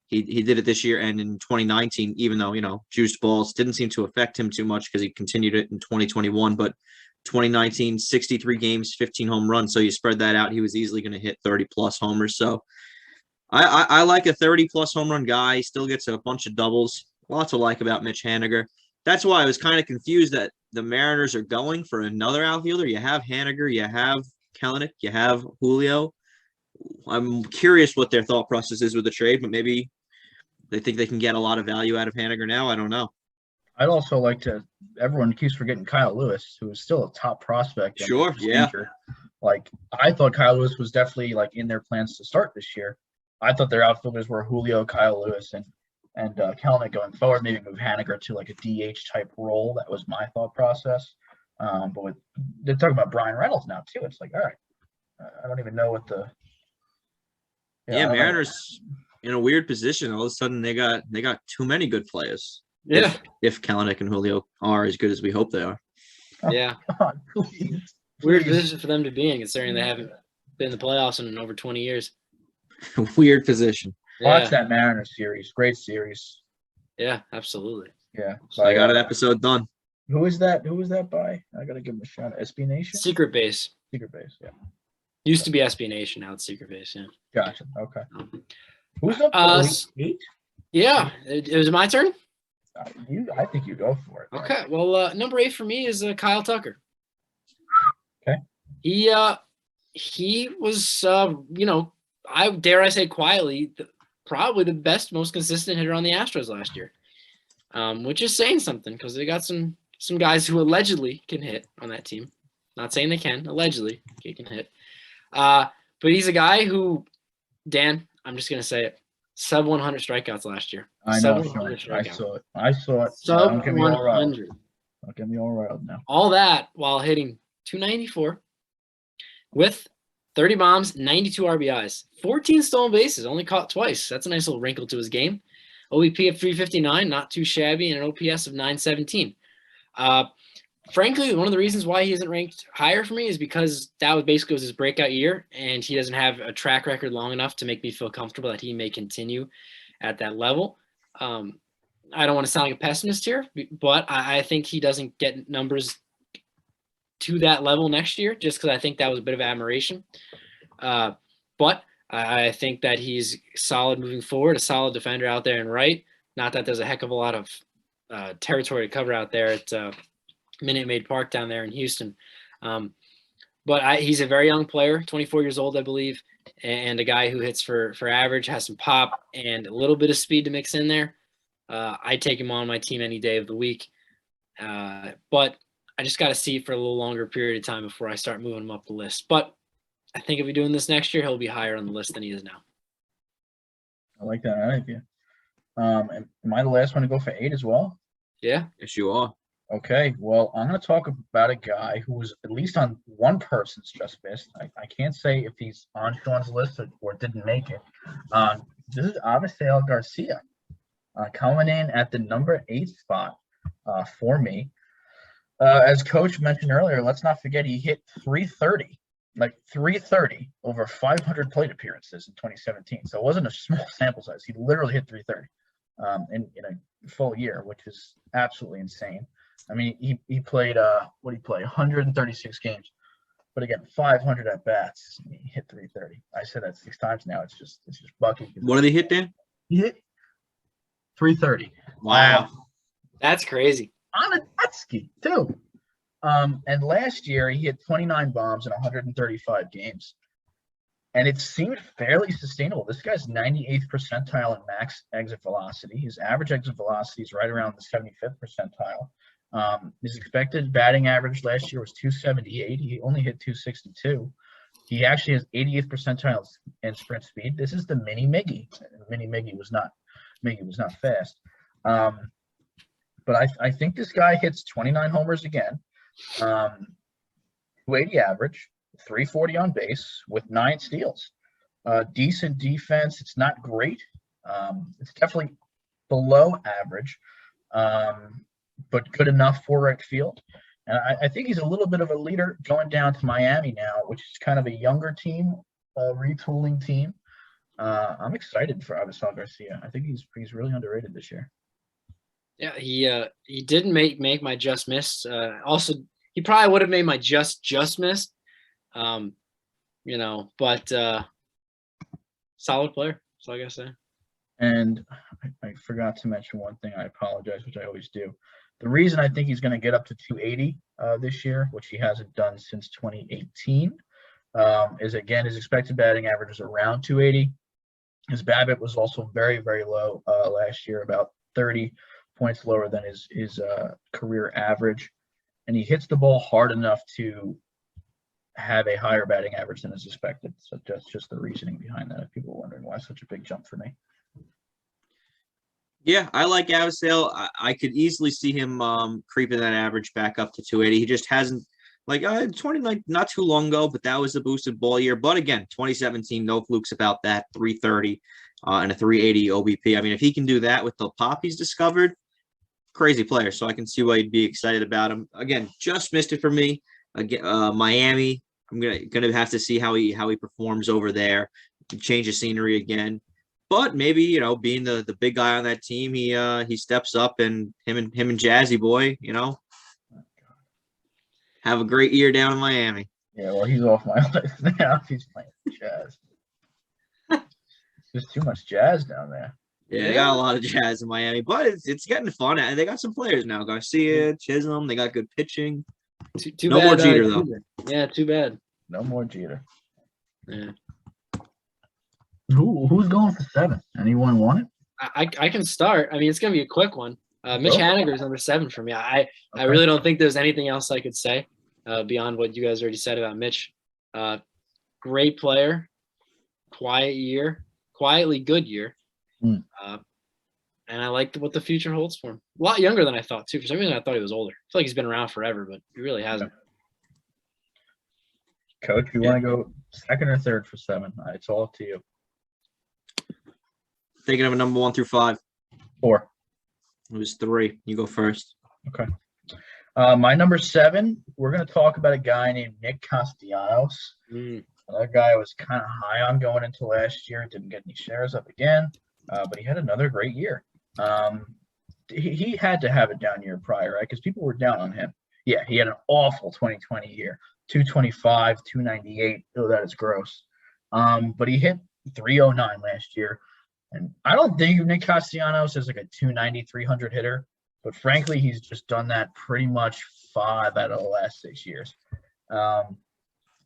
He did it this year and in 2019, even though, juiced balls didn't seem to affect him too much because he continued it in 2021. But 2019, 63 games, 15 home runs. So you spread that out, he was easily going to hit 30 plus homers. So I like a 30 plus home run guy. He still gets a bunch of doubles. Lots to like about Mitch Haniger. That's why I was kind of confused that the Mariners are going for another outfielder. You have Haniger, you have Kelenic, you have Julio. I'm curious what their thought process is with the trade, but maybe they think they can get a lot of value out of Haniger now. I don't know. I'd also like to. Everyone keeps forgetting Kyle Lewis, who is still a top prospect. Sure, yeah. Injured. Like I thought, Kyle Lewis was definitely in their plans to start this year. I thought their outfielders were Julio, Kyle Lewis, and Kelenic going forward. Maybe move Haniger to a DH type role. That was my thought process. But they're talking about Brian Reynolds now too. It's all right. I don't even know what the. Mariners in a weird position. All of a sudden, they got too many good players. Yeah. If Kelenic and Julio are as good as we hope they are. Yeah. God, please. Weird position for them to be in, considering they haven't been in the playoffs in over 20 years. Weird position. Watch that Mariners series. Great series. Yeah, absolutely. Yeah. So I got an episode done. Who is that? Who was that by? I gotta give him a shout. SB Nation. Secret Base. Secret Base. Yeah. Used to be SB Nation. Now it's Secret Base. Yeah. Gotcha. Okay. Who's up? 8? Yeah. It was my turn. I think you go for it. Okay. Well, number 8 for me is Kyle Tucker. Okay. He was, I dare I say quietly, probably the best, most consistent hitter on the Astros last year, which is saying something because they got some guys who allegedly can hit on that team. Not saying they can, allegedly he can hit. But he's a guy who, Dan, I'm just gonna say it, sub 100 strikeouts last year. I know. I saw it. Sub Don't get me all riled. 100. Don't get me all riled now. All that while hitting 294 with 30 bombs, 92 RBIs, 14 stolen bases, only caught twice. That's a nice little wrinkle to his game. OBP of 359, not too shabby, and an OPS of 917. Frankly, one of the reasons why he isn't ranked higher for me is because that was basically his breakout year, and he doesn't have a track record long enough to make me feel comfortable that he may continue at that level. I don't want to sound like a pessimist here, but I think he doesn't get numbers to that level next year just because I think that was a bit of admiration. But I think that he's solid moving forward, a solid defender out there and right. Not that there's a heck of a lot of territory to cover out there at Minute Maid Park down there in Houston. But he's a very young player, 24 years old, I believe, and a guy who hits for average, has some pop and a little bit of speed to mix in there. I'd take him on my team any day of the week. But I just got to see for a little longer period of time before I start moving him up the list. But I think if we're doing this next year, he'll be higher on the list than he is now. I like that idea. Am I the last one to go for 8 as well? Yeah. Yes, you are. Okay, well, I'm going to talk about a guy who was at least on one person's just missed. I can't say if he's on Sean's list or didn't make it. This is Avisail Garcia coming in at the number 8 spot for me. As Coach mentioned earlier, let's not forget he hit 330, like 330 over 500 plate appearances in 2017. So it wasn't a small sample size. He literally hit 330 in a full year, which is absolutely insane. I mean, he played, 136 games. But again, 500 at bats. He hit 330. I said that 6 times now. It's just bucky. What did he hit then? He hit 330. Wow. That's crazy. On a jet ski, too. And last year, he hit 29 bombs in 135 games. And it seemed fairly sustainable. This guy's 98th percentile in max exit velocity. His average exit velocity is right around the 75th percentile. His expected batting average last year was 278. He only hit 262. He actually has 80th percentile in sprint speed. This is the mini Miggy. Mini Miggy was not fast. But I think this guy hits 29 homers again. 280 average, 340 on base with 9 steals. Decent defense. It's not great. It's definitely below average, but good enough for right field. And I think he's a little bit of a leader going down to Miami now, which is kind of a younger team, retooling team. I'm excited for Avisal Garcia. I think he's really underrated this year. Yeah, he didn't make my just miss. Also, he probably would have made my just miss. But solid player. That's all I gotta say. And I forgot to mention one thing. I apologize, which I always do. The reason I think he's going to get up to 280 this year, which he hasn't done since 2018, is again his expected batting average is around 280. His BABIP was also very, very low last year, about 30 points lower than his career average, and he hits the ball hard enough to have a higher batting average than is expected. So that's just the reasoning behind that. If people are wondering why such a big jump for me. Yeah, I like Avisale. I could easily see him creeping that average back up to 280. He just hasn't, 20, not too long ago, but that was a boosted ball year. But again, 2017, no flukes about that, 330 and a 380 OBP. I mean, if he can do that with the pop he's discovered, crazy player. So I can see why you'd be excited about him. Again, just missed it for me. Again, Miami, I'm gonna have to see how he performs over there. Change the scenery again. But maybe, being the big guy on that team, he steps up, and him and Jazzy Boy, have a great year down in Miami. Yeah, well, he's off my list now. He's playing Jazz. There's too much Jazz down there. Yeah, they got a lot of Jazz in Miami, but it's getting fun, and they got some players now. Garcia, Chisholm, they got good pitching. Too no bad, more Jeter though. Yeah, too bad. No more Jeter. Yeah. Who's going for 7? Anyone want it? I can start. I mean, it's gonna be a quick one. Mitch Haniger is number 7 for me. I really don't think there's anything else I could say beyond what you guys already said about Mitch. Great player, quietly good year, and I like what the future holds for him. A lot younger than I thought too. For some reason, I thought he was older. I feel like he's been around forever, but he really hasn't. Coach, you want to go second or third for 7? It's all up to you. Thinking of a number 1 through 5. 4. It was 3. You go first. Okay. My number 7, we're going to talk about a guy named Nick Castellanos. That guy was kind of high on going into last year. Didn't get any shares up again, but he had another great year. He had to have a down year prior, right? Because people were down on him. Yeah, he had an awful 2020 year. 225, 298. Oh, that is gross. But he hit 309 last year. And I don't think of Nick Castellanos as like a 290, 300 hitter, but frankly, he's just done that pretty much 5 out of the last 6 years, or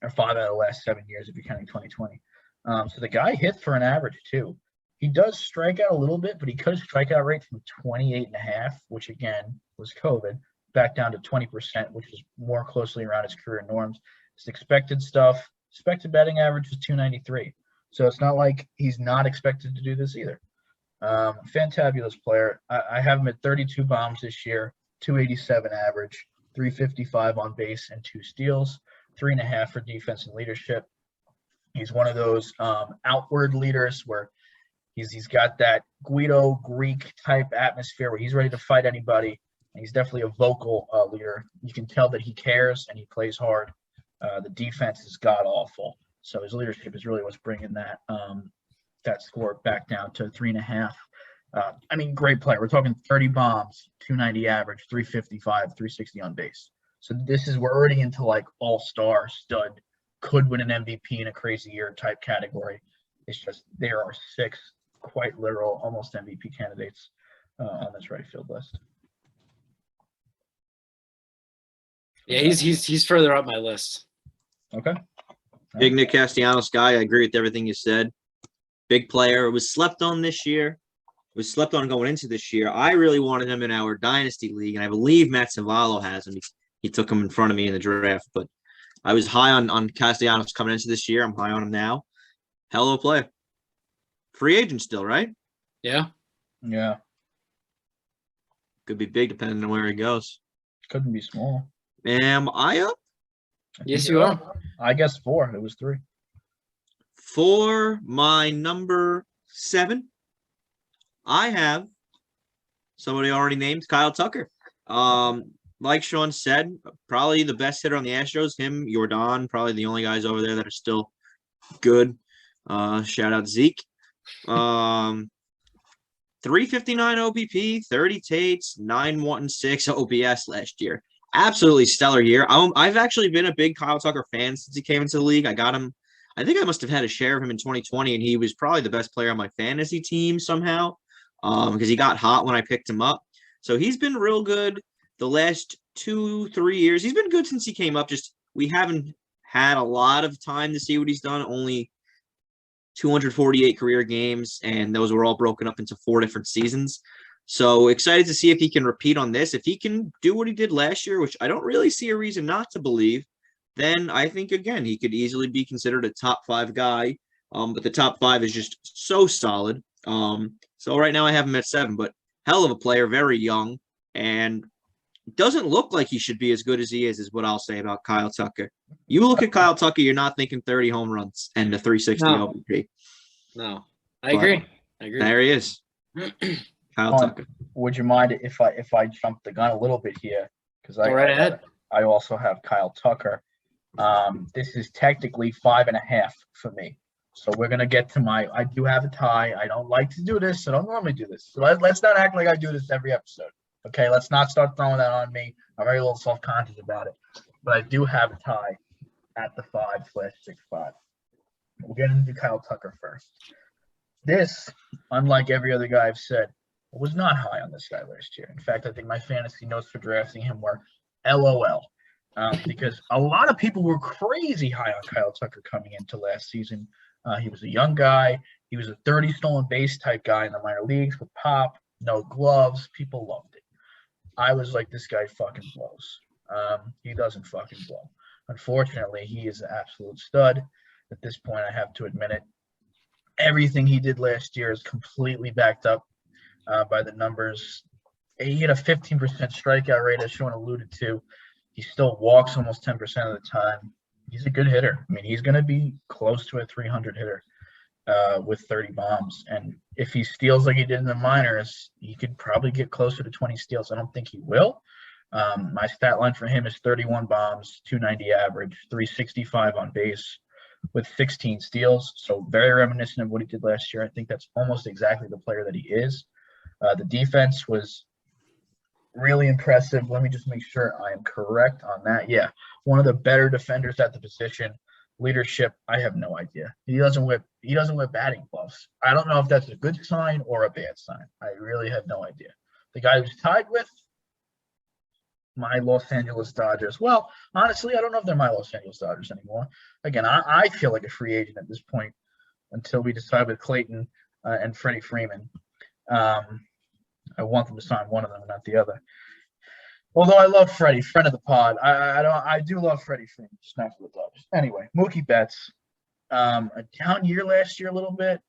5 out of the last 7 years if you're counting 2020. So the guy hits for an average too. He does strike out a little bit, but he cut his strikeout rate from 28.5, which again was COVID, back down to 20%, which is more closely around his career norms. His expected batting average was 293. So it's not like he's not expected to do this either. Fantabulous player. I have him at 32 bombs this year, 287 average, 355 on base, and 2 steals, 3.5 for defense and leadership. He's one of those outward leaders where he's got that Guido Greek type atmosphere where he's ready to fight anybody. And he's definitely a vocal leader. You can tell that he cares and he plays hard. The defense is god awful. So his leadership is really what's bringing that score back down to 3.5. I mean, great player. We're talking 30 bombs, 290 average, 355, 360 on base. So we're already into like all-star stud, could win an MVP in a crazy year type category. It's just there are 6 quite literal, almost MVP candidates on this right field list. Yeah, he's further up my list. Okay. Big Nick Castellanos guy. I agree with everything you said. Big player. It was slept on this year. It was slept on going into this year. I really wanted him in our dynasty league, and I believe Matt Savallo has him. He took him in front of me in the draft, but I was high on Castellanos coming into this year. I'm high on him now. Hell of a player. Free agent still, right? Yeah. Yeah. Could be big depending on where he goes. Couldn't be small. Am I up? Yes, you are. I guess 4. It was 3. For my number 7, I have somebody already named, Kyle Tucker. Like Sean said, probably the best hitter on the Astros. Him, Jordan, probably the only guys over there that are still good. Shout out Zeke. 359 OBP, 30 Tates, 916 OPS last year. Absolutely stellar year. I've actually been a big Kyle Tucker fan since he came into the league. I got him. I think I must have had a share of him in 2020, and he was probably the best player on my fantasy team somehow, because he got hot when I picked him up. So he's been real good the last 2-3 years. He's been good since he came up. Just we haven't had a lot of time to see what he's done. Only 248 career games, and those were all broken up into 4 different seasons. So excited to see if he can repeat on this. If he can do what he did last year, which I don't really see a reason not to believe, then I think, again, he could easily be considered a top 5 guy. But the top 5 is just so solid. So right now I have him at 7, but hell of a player, very young, and doesn't look like he should be as good as he is what I'll say about Kyle Tucker. You look at Kyle Tucker, you're not thinking 30 home runs and the 360 OBP. No, I agree. There he is. Kyle Tucker. Would you mind if I jump the gun a little bit here? Because I also have Kyle Tucker. This is technically 5.5 for me. So we're gonna get to I do have a tie. I don't like to do this. I don't normally do this. So let's not act like I do this every episode. Okay, let's not start throwing that on me. I'm very a little self-conscious about it. But I do have a tie at the 5/6-5. We'll get into Kyle Tucker first. This, unlike every other guy I've said, was not high on this guy last year. In fact, I think my fantasy notes for drafting him were LOL. Because a lot of people were crazy high on Kyle Tucker coming into last season. He was a young guy. He was a 30 stolen base type guy in the minor leagues with pop, no gloves. People loved it. I was like, this guy fucking blows. He doesn't fucking blow. Unfortunately, he is an absolute stud. At this point, I have to admit it. Everything he did last year is completely backed up by the numbers. He had a 15% strikeout rate, as Sean alluded to. He still walks almost 10% of the time. He's a good hitter. I mean, he's going to be close to a 300 hitter with 30 bombs. And if he steals like he did in the minors, he could probably get closer to 20 steals. I don't think he will. My stat line for him is 31 bombs, 290 average, 365 on base with 16 steals. So very reminiscent of what he did last year. I think that's almost exactly the player that he is. The defense was really impressive. Let me just make sure I am correct on that. Yeah, one of the better defenders at the position. Leadership, I have no idea. He doesn't whip batting gloves. I don't know if that's a good sign or a bad sign. I really have no idea. The guy who's tied with my Los Angeles Dodgers. Well, honestly, I don't know if they're my Los Angeles Dodgers anymore. Again, I feel like a free agent at this point until we decide with Clayton and Freddie Freeman. I want them to sign one of them, not the other. Although I love Freddie, friend of the pod. I do love Freddie Freeman, just not for the Dodgers. Anyway, Mookie Betts, a down year last year a little bit,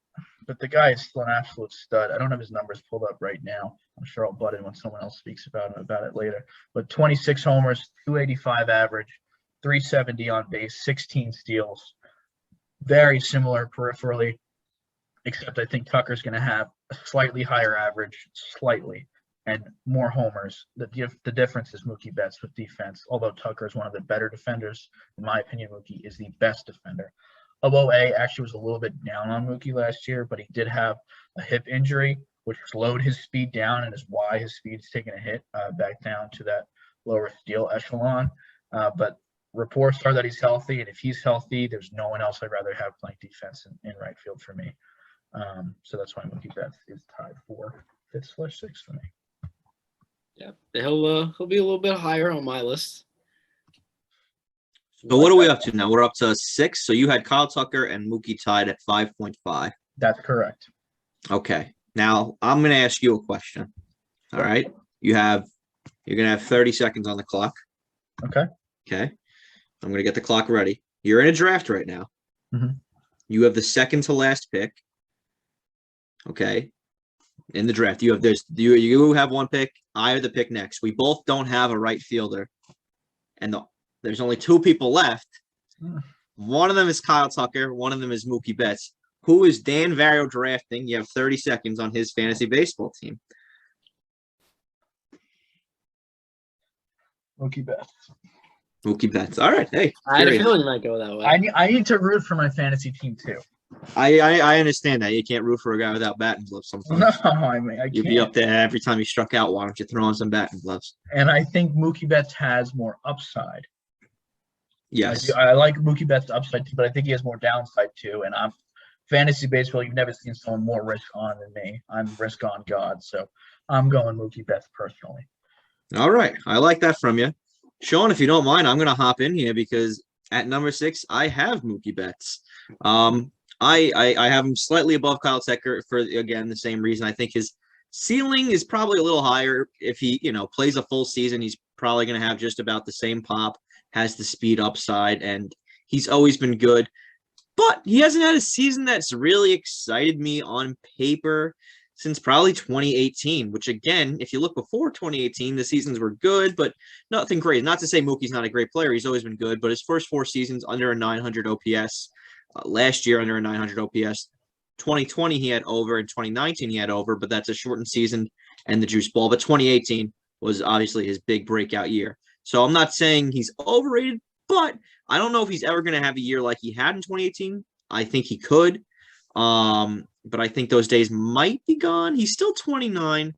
but the guy is still an absolute stud. I don't have his numbers pulled up right now. I'm sure I'll butt in when someone else speaks about it later. But 26 homers, 285 average, 370 on base, 16 steals. Very similar peripherally, except I think Tucker's going to have a slightly higher average, and more homers. The difference is Mookie Betts with defense, although Tucker is one of the better defenders. In my opinion, Mookie is the best defender. OA actually was a little bit down on Mookie last year, but he did have a hip injury, which slowed his speed down and is why his speed's taken a hit back down to that lower steal echelon. But reports are that he's healthy, and if he's healthy, there's no one else I'd rather have playing defense in right field for me. So that's why Mookie Betts is tied for 5/6 for me. Yeah, he'll be a little bit higher on my list. So what are we up to now? We're up to 6. So you had Kyle Tucker and Mookie tied at 5.5. That's correct. Okay. Now I'm going to ask you a question. All right. You're going to have 30 seconds on the clock. Okay. Okay. I'm going to get the clock ready. You're in a draft right now. Mm-hmm. You have the second to last pick. Okay. In the draft, you have one pick. I have the pick next. We both don't have a right fielder, and there's only 2 people left. One of them is Kyle Tucker. One of them is Mookie Betts. Who is Dan Vario drafting? You have 30 seconds on his fantasy baseball team. Mookie Betts. Mookie Betts. All right. Hey, I had a curious. feeling you might go that way. I need to root for my fantasy team too. I understand that. You can't root for a guy without batting gloves sometimes. No, I mean I You'd can't. be up there every time he struck out. Why don't you throw on some batting gloves? And I think Mookie Betts has more upside. Yes. I like Mookie Betts' upside too, but I think he has more downside too. And I'm fantasy baseball. You've never seen someone more risk on than me. I'm risk on God, so I'm going Mookie Betts personally. All right. I like that from you. Sean, if you don't mind, I'm going to hop in here because at number 6, I have Mookie Betts. I have him slightly above Kyle Tucker for, again, the same reason. I think his ceiling is probably a little higher. If he, plays a full season, he's probably going to have just about the same pop, has the speed upside, and he's always been good. But he hasn't had a season that's really excited me on paper since probably 2018, which again, if you look before 2018, the seasons were good, but nothing great. Not to say Mookie's not a great player. He's always been good, but his first 4 seasons under a 900 OPS, last year under a 900 OPS, 2020 he had over, and 2019 he had over, but that's a shortened season and the juice ball. But 2018 was obviously his big breakout year. So I'm not saying he's overrated, but I don't know if he's ever going to have a year like he had in 2018. I think he could. But I think those days might be gone. He's still 29.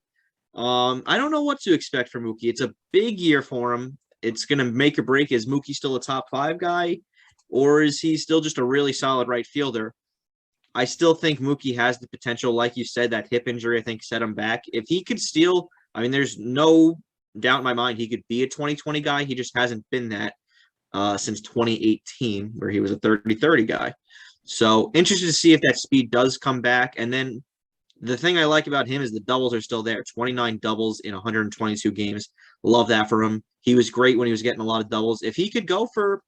I don't know what to expect from Mookie. It's a big year for him. It's going to make or break. Is Mookie still a top 5 guy, or is he still just a really solid right fielder? I still think Mookie has the potential. Like you said, that hip injury, I think, set him back. If he could steal, there's no doubt in my mind he could be a 2020 guy. He just hasn't been that since 2018, where he was a 30-30 guy. So interested to see if that speed does come back. And then the thing I like about him is the doubles are still there. 29 doubles in 122 games. Love that for him. He was great when he was getting a lot of doubles. If he could go for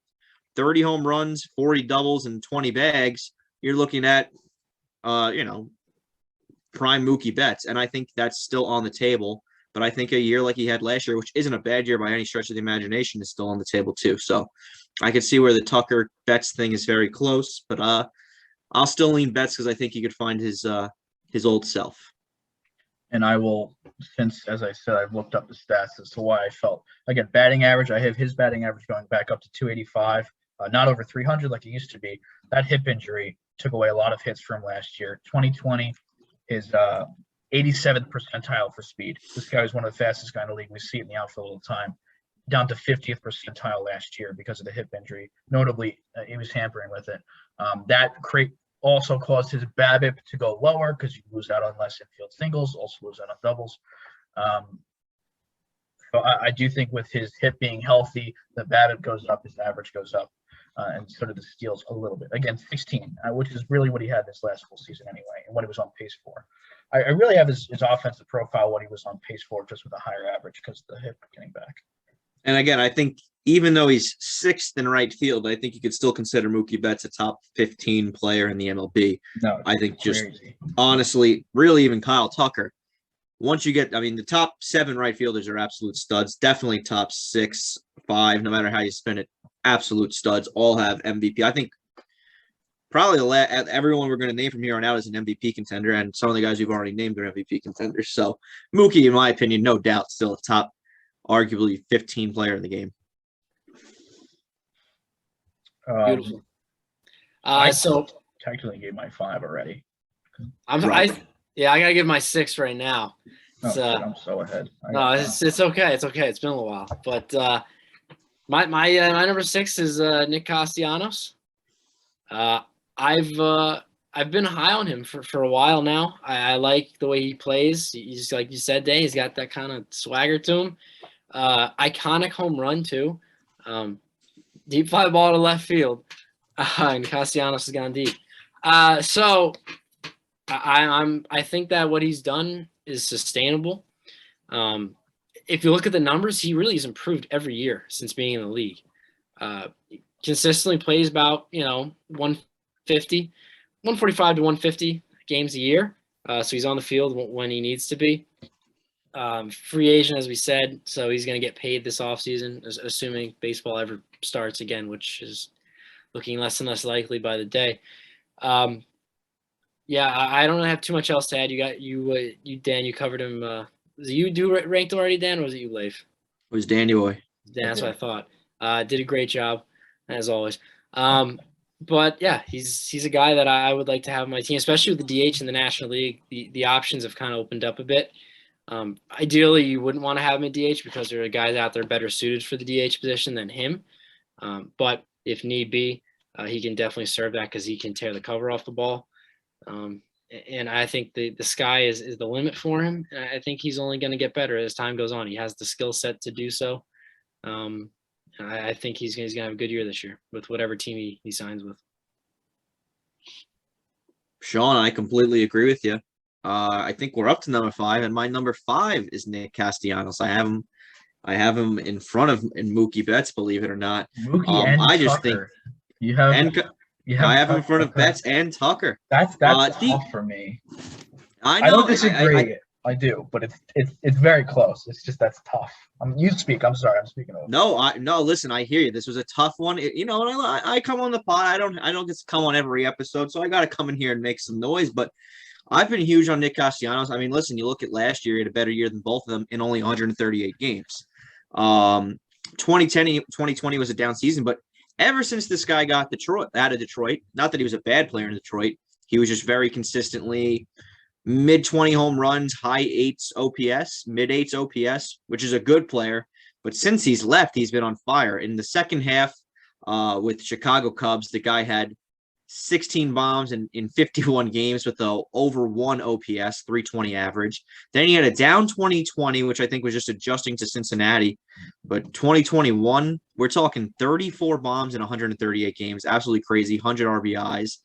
30 home runs, 40 doubles, and 20 bags, you're looking at, prime Mookie Betts. And I think that's still on the table. But I think a year like he had last year, which isn't a bad year by any stretch of the imagination, is still on the table too. So I could see where the Tucker Betts thing is very close, but I'll still lean Betts because I think he could find his old self. And I will, since, as I said, I've looked up the stats as to why I felt, again, batting average, I have his batting average going back up to 285, not over 300 like it used to be. That hip injury took away a lot of hits from last year. 2020, his 87th percentile for speed. This guy was one of the fastest guys in the league. We see it in the outfield all the time. Down to 50th percentile last year because of the hip injury. Notably, he was hampering with it. That also caused his BABIP to go lower because you lose out on less infield singles, also lose out on doubles. So I do think with his hip being healthy, the BABIP goes up, his average goes up, and sort of the steals a little bit. Again, 16, which is really what he had this last full season anyway, and what he was on pace for. I really have his offensive profile, what he was on pace for, just with a higher average because of the hip getting back. And again, I think even though he's 6th in right field, I think you could still consider Mookie Betts a top 15 player in the MLB. No, I think just crazy. Honestly, really even Kyle Tucker. Once you get, the top 7 right fielders are absolute studs. Definitely top 6, 5, no matter how you spin it. Absolute studs. All have MVP. I think probably everyone we're going to name from here on out is an MVP contender, and some of the guys we've already named are MVP contenders. So Mookie, in my opinion, no doubt, still a top, arguably 15 player in the game. Beautiful. So technically gave my 5 already. I gotta give my 6 right now. I'm so ahead. It's okay. It's okay. It's been a little while, but my number 6 is Nick Castellanos. I've been high on him for a while now. I like the way he plays. He's, like you said, Dan, he's got that kind of swagger to him. Iconic home run too. Deep fly ball to left field, and Castellanos has gone deep. So I think that what he's done is sustainable. If you look at the numbers, he really has improved every year since being in the league. Consistently plays about 145 to 150 games a year. So he's on the field when he needs to be. Free agent, as we said, so he's going to get paid this offseason, assuming baseball ever starts again, which is looking less and less likely by the day. Yeah, I don't have too much else to add. You Dan. You covered him. Was it you ranked already, Dan, or was it you, Leif? It was Danny Boy. Dan, that's what I thought. Did a great job as always. But yeah, he's a guy that I would like to have on my team, especially with the DH in the National League. The options have kind of opened up a bit. Ideally, you wouldn't want to have him at DH because there are guys out there better suited for the DH position than him. But if need be, he can definitely serve that because he can tear the cover off the ball. And I think the sky is the limit for him. And I think he's only going to get better as time goes on. He has the skill set to do so. I think he's going to have a good year this year with whatever team he signs with. Sean, I completely agree with you. I think we're up to number 5, and my number 5 is Nick Castellanos. I have him in front of Mookie Betts, believe it or not. Mookie and I just Tucker. think I have him in front of Betts and Tucker. That's tough for me. I don't disagree. I do, but it's very close. It's just that's tough. You speak. I'm sorry. I'm speaking over. No. Listen, I hear you. This was a tough one. I come on the pod. I don't get to come on every episode, so I got to come in here and make some noise. But I've been huge on Nick Castellanos. I mean, listen, you look at last year; he had a better year than both of them in only 138 games. 2020 was a down season, but ever since this guy got out of Detroit, not that he was a bad player in Detroit, he was just very consistently mid-20 home runs, high 8s OPS, mid-8s OPS, which is a good player. But since he's left, he's been on fire. In the second half with Chicago Cubs, the guy had 16 bombs in 51 games with a over 1 OPS, 320 average. Then he had a down 2020, which I think was just adjusting to Cincinnati. But 2021, we're talking 34 bombs in 138 games. Absolutely crazy, 100 RBIs.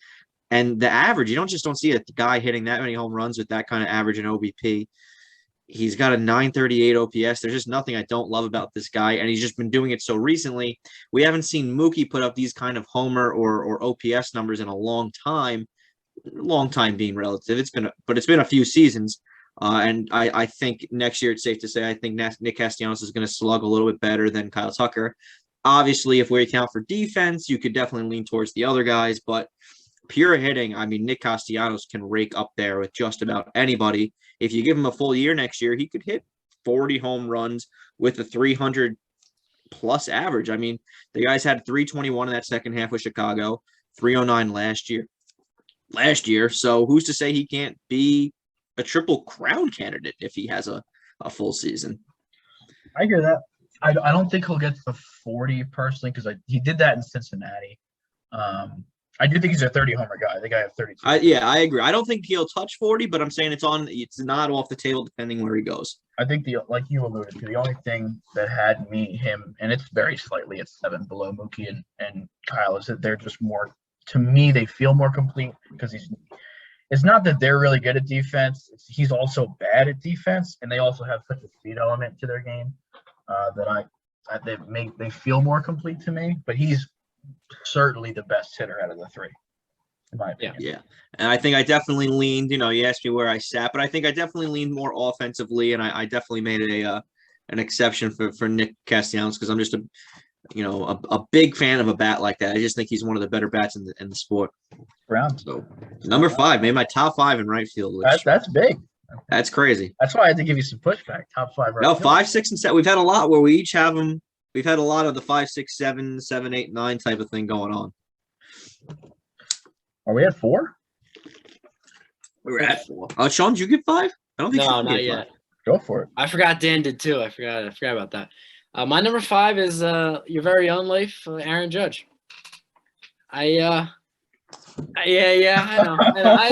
And the average, you don't see a guy hitting that many home runs with that kind of average in OBP. He's got a 938 OPS. There's just nothing I don't love about this guy, and he's just been doing it so recently. We haven't seen Mookie put up these kind of homer or OPS numbers in a long time. Long time being relative. It's been a few seasons, and I think next year it's safe to say I think Nick Castellanos is going to slug a little bit better than Kyle Tucker. Obviously, if we account for defense, you could definitely lean towards the other guys, but pure hitting, I mean, Nick Castellanos can rake up there with just about anybody. If you give him a full year next year, he could hit 40 home runs with a 300-plus average. I mean, the guys had 321 in that second half with Chicago, 309 last year. So who's to say he can't be a triple crown candidate if he has a full season? I hear that. I don't think he'll get to 40 personally because he did that in Cincinnati. I do think he's a 30-homer guy. I think I have 32. I agree. I don't think he'll touch 40, but I'm saying it's not off the table depending where he goes. I think like you alluded to, the only thing that had him, and it's very slightly at 7 below Mookie and Kyle, is that they're just more, to me, they feel more complete because it's not that they're really good at defense. He's also bad at defense, and they also have such a speed element to their game they feel more complete to me. But he's certainly the best hitter out of the 3, in my opinion. Yeah. And I think I definitely leaned, you asked me where I sat, but I think I definitely leaned more offensively, and I definitely made an exception for Nick Castellanos because I'm just a big fan of a bat like that. I just think he's one of the better bats in the sport. Brown. So number 5, made my top 5 in right field. That's big. That's crazy. That's why I had to give you some pushback. Top 5 right No, field. 5, 6, and 7. We've had a lot where we each have them. We've had a lot of the 5, 6, 7, 7, 8, 9 type of thing going on. Are we at 4? We're at 4. Sean, did you get 5? I don't think No, Sean not did yet. 5. Go for it. I forgot Dan did too. I forgot about that. My number 5 is your very own Leif, Aaron Judge. I know. I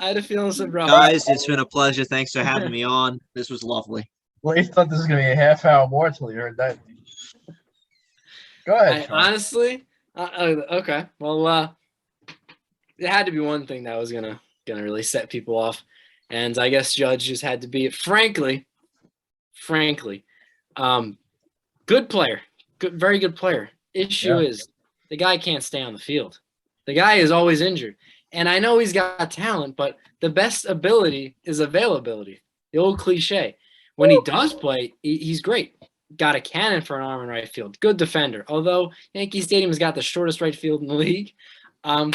had a feeling some problems. Guys, it's been a pleasure. Thanks for having me on. This was lovely. Well, you thought this was going to be a half hour more until you heard that. Go ahead, Sean. Honestly, okay. Well, it had to be one thing that was gonna really set people off, and I guess Judge just had to be it. Frankly, good player, very good player. Issue is the guy can't stay on the field. The guy is always injured, and I know he's got talent, but the best ability is availability. The old cliche. When he does play, he's great. got a cannon for an arm in right field. Good defender. Although Yankee Stadium has got the shortest right field in the league. But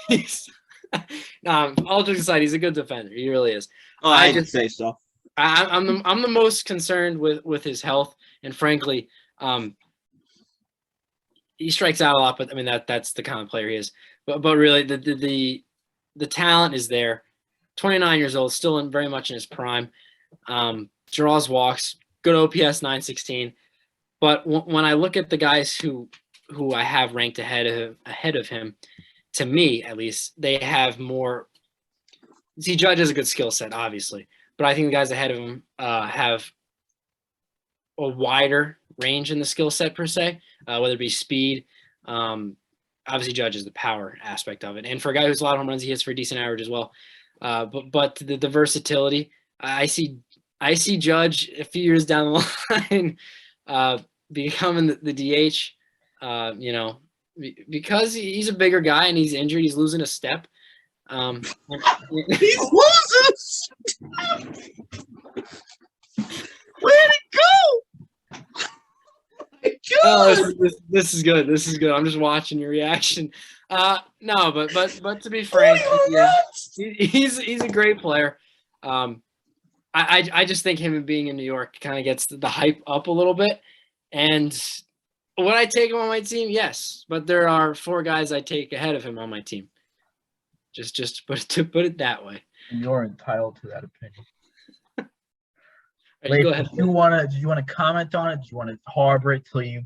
he's all jokes aside, he's a good defender. He really is. Oh, I just say so. I'm the most concerned with his health, and frankly, he strikes out a lot. But I mean that's the kind of player he is. But really, the talent is there. 29 years old, still very much in his prime. Draws walks, good OPS 916. But when I look at the guys who I have ranked ahead of him, to me at least, they have more. See, Judge has a good skill set, obviously, but I think the guys ahead of him have a wider range in the skill set per se, whether it be speed. Obviously, Judge is the power aspect of it, and for a guy who's a lot of home runs, he hits for a decent average as well. But the versatility, I see Judge a few years down the line becoming the DH. Because he's a bigger guy and he's injured, he's losing a step. He's losing. Where'd it go? Oh, this is good. This is good. I'm just watching your reaction. No, but to be frank, yeah, he's a great player. I just think him being in New York kind of gets the hype up a little bit. And would I take him on my team? Yes, but there are 4 guys I take ahead of him on my team. Just to put it that way. You're entitled to that opinion. Right, go ahead. Do you want to comment on it? Do you want to harbor it till you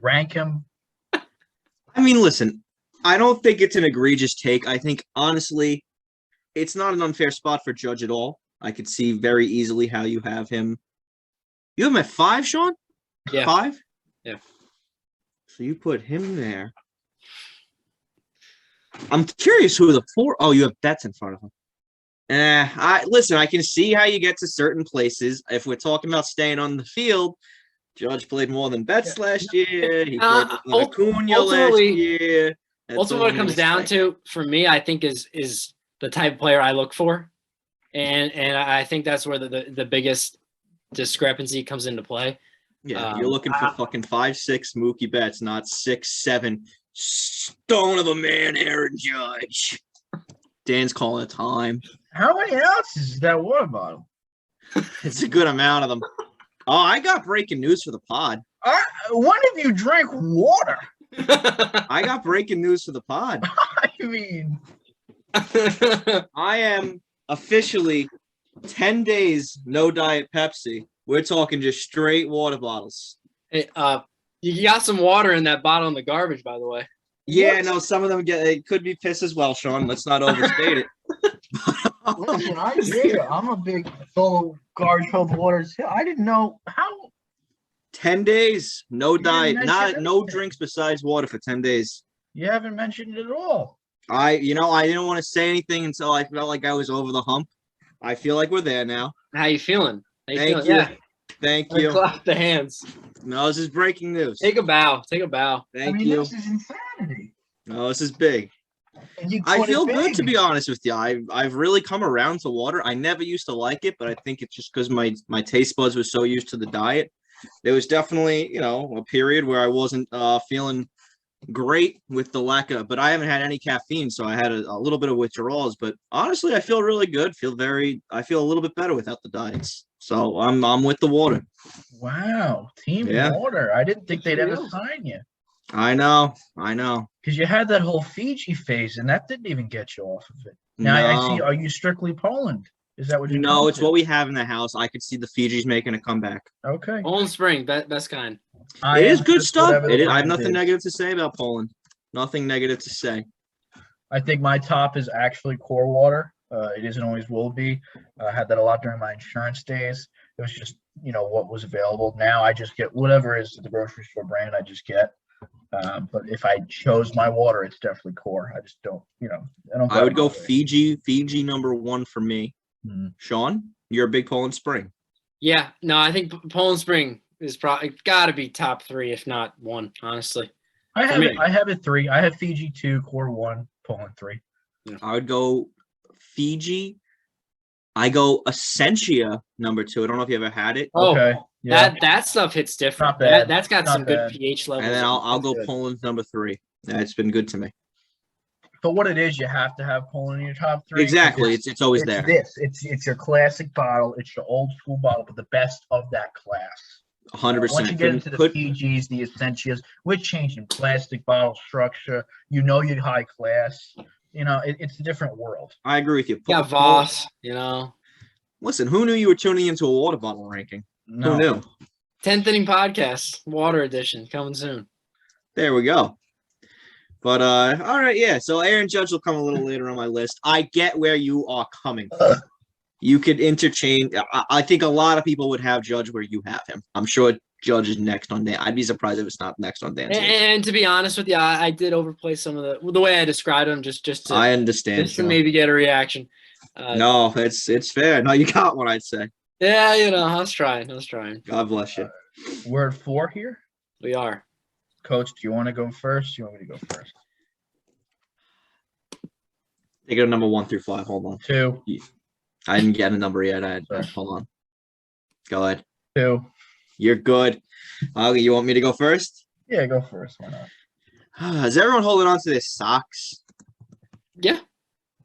rank him? I mean, listen, I don't think it's an egregious take. I think honestly, it's not an unfair spot for Judge at all. I could see very easily how you have him. You have him at 5, Sean? Yeah. 5? Yeah. So you put him there. I'm curious who the 4. Oh, you have Betts in front of him. Listen, I can see how you get to certain places. If we're talking about staying on the field, Judge played more than Betts last year. He played more than Acuna last year. Ultimately, what it comes down to, for me, I think is the type of player I look for, and I think that's where the biggest discrepancy comes into play. Yeah, you're looking for fucking 5'6" Mookie Betts, not 6'7" stone of a man, Aaron Judge. Dan's calling it time. How many ounces is that water bottle? It's a good amount of them. Oh, I got breaking news for the pod. When have you drank water? I got breaking news for the pod. I mean, I am officially 10 days no Diet Pepsi. We're talking just straight water bottles. Hey, you got some water in that bottle in the garbage, by the way. Yeah, no, some of them it could be piss as well, Sean. Let's not overstate it. Listen, I hear you. I'm a big full garbage filled water too. I didn't know how. 10 days, no diet, no anything. drinks besides water for 10 days. You haven't mentioned it at all. I didn't want to say anything until I felt like I was over the hump. I feel like we're there now. How you feeling? Thank you. Yeah. Thank you. Clap the hands. No, this is breaking news. Take a bow. Take a bow. Thank you. This is insanity. No, this is big. I feel good, to be honest with you. I've really come around to water. I never used to like it, but I think it's just because my taste buds were so used to the diet. There was definitely, a period where I wasn't feeling great with the lack of, but I haven't had any caffeine, so I had a little bit of withdrawals. But honestly, I feel really good. I feel a little bit better without the diets. So I'm with the water. Wow, team water. I didn't think they'd ever sign you. I know. Because you had that whole Fiji phase, and that didn't even get you off of it. Now I see. Are you strictly Poland? Is that what you? No, it's what we have in the house. I could see the Fiji's making a comeback. Okay. Poland Spring, best kind. It is good stuff. I have nothing negative to say about Poland. Nothing negative to say. I think my top is actually core water. It isn't always will be. I had that a lot during my insurance days. It was just, what was available. Now I just get whatever is the grocery store brand I just get. But if I chose my water, it's definitely core. I just don't, I would go Fiji number 1 for me. Mm-hmm. Sean, you're a big Poland Spring. Yeah, no, I think Poland Spring is probably got to be top 3, if not 1, honestly. I have it 3. I have Fiji 2, core 1, Poland 3. I would go Fiji, I go Essentia number 2. I don't know if you ever had it. Oh, Okay. Yeah. that stuff hits different. Not bad. That's got Not some good bad. pH levels. And then I'll That's go good. Poland's number 3. It's been good to me. But what it is, you have to have Poland in your top 3. Exactly. It's always It's there. It's your classic bottle. It's your old school bottle, but the best of that class. 100%. Once you get into the PGs, the Essentias, we're changing plastic bottle structure. You know you're high class. It's a different world. I agree with you. Yeah, Voss, Listen, who knew you were tuning into a water bottle ranking? No. Who knew? 10th inning podcast, water edition, coming soon. There we go. But all right, yeah. So Aaron Judge will come a little later on my list. I get where you are coming from. You could interchange. I think a lot of people would have Judge where you have him. I'm sure Judge is next on Dan. I'd be surprised if it's not next on Dan's list. And to be honest with you, I did overplay some of the way I described him, just to, I understand. just to maybe get a reaction. No, it's fair. No, you got one, I'd say. Yeah, I was trying. God bless you. We're at 4 here. We are. Coach, do you want to go first? You want me to go first? Take it number 1 through 5. Hold on. 2. I didn't get a number yet. Sorry. Hold on. Go ahead. 2. You're good. You want me to go first? Yeah, go first. Why not? Is everyone holding on to their socks? Yeah.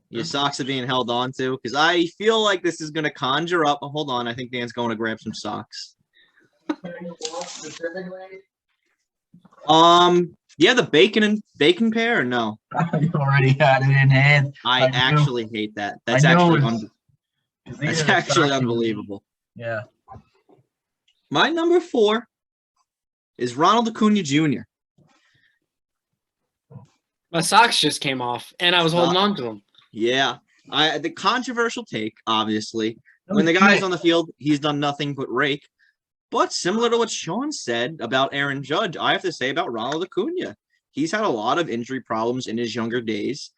Your socks are being held on to? Because I feel like this is going to conjure up. Oh, hold on. I think Dan's going to grab some socks. Yeah, the bacon pair or no? You already had it in hand. I actually hate that. That's actually unbelievable. Yeah. My number 4 is Ronald Acuna Jr. My socks just came off, and I was holding on to them. Yeah. The controversial take, obviously. When the guy's on the field, he's done nothing but rake. But similar to what Sean said about Aaron Judge, I have to say about Ronald Acuna. He's had a lot of injury problems in his younger days.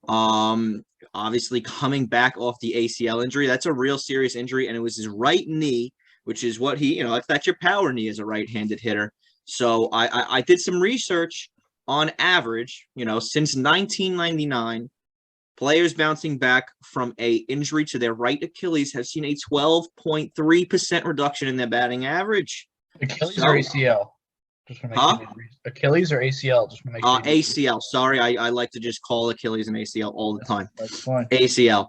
Obviously, coming back off the ACL injury, that's a real serious injury, and it was his right knee, which is what that's your power knee as a right-handed hitter. So I did some research on average, since 1999, players bouncing back from a injury to their right Achilles have seen a 12.3% reduction in their batting average. Achilles or ACL? Achilles or ACL? Just to make ACL. Sorry, I like to just call Achilles and ACL all the time. That's fine. ACL.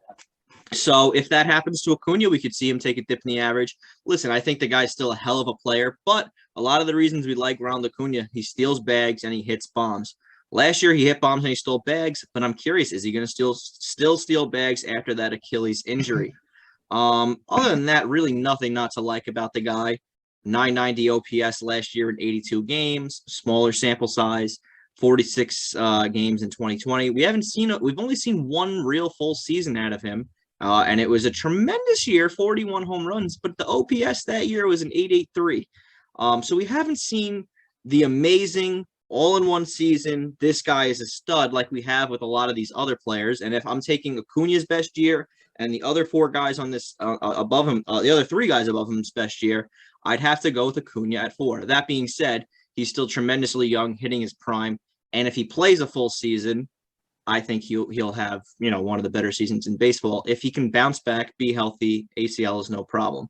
So if that happens to Acuna, we could see him take a dip in the average. Listen, I think the guy's still a hell of a player, but a lot of the reasons we like Ronald Acuna, he steals bags and he hits bombs. Last year, he hit bombs and he stole bags, but I'm curious, is he going to still steal bags after that Achilles injury? Other than that, really nothing not to like about the guy. 990 OPS last year in 82 games, smaller sample size, 46 games in 2020. We've only seen one real full season out of him, and it was a tremendous year, 41 home runs, but the OPS that year was an 883. So we haven't seen the amazing all-in-one season, this guy is a stud like we have with a lot of these other players. And if I'm taking Acuna's best year and the other 4 guys on this above him, the other 3 guys above him's best year, I'd have to go with Acuna at 4. That being said, he's still tremendously young, hitting his prime. And if he plays a full season, I think he'll have, one of the better seasons in baseball. If he can bounce back, be healthy, ACL is no problem.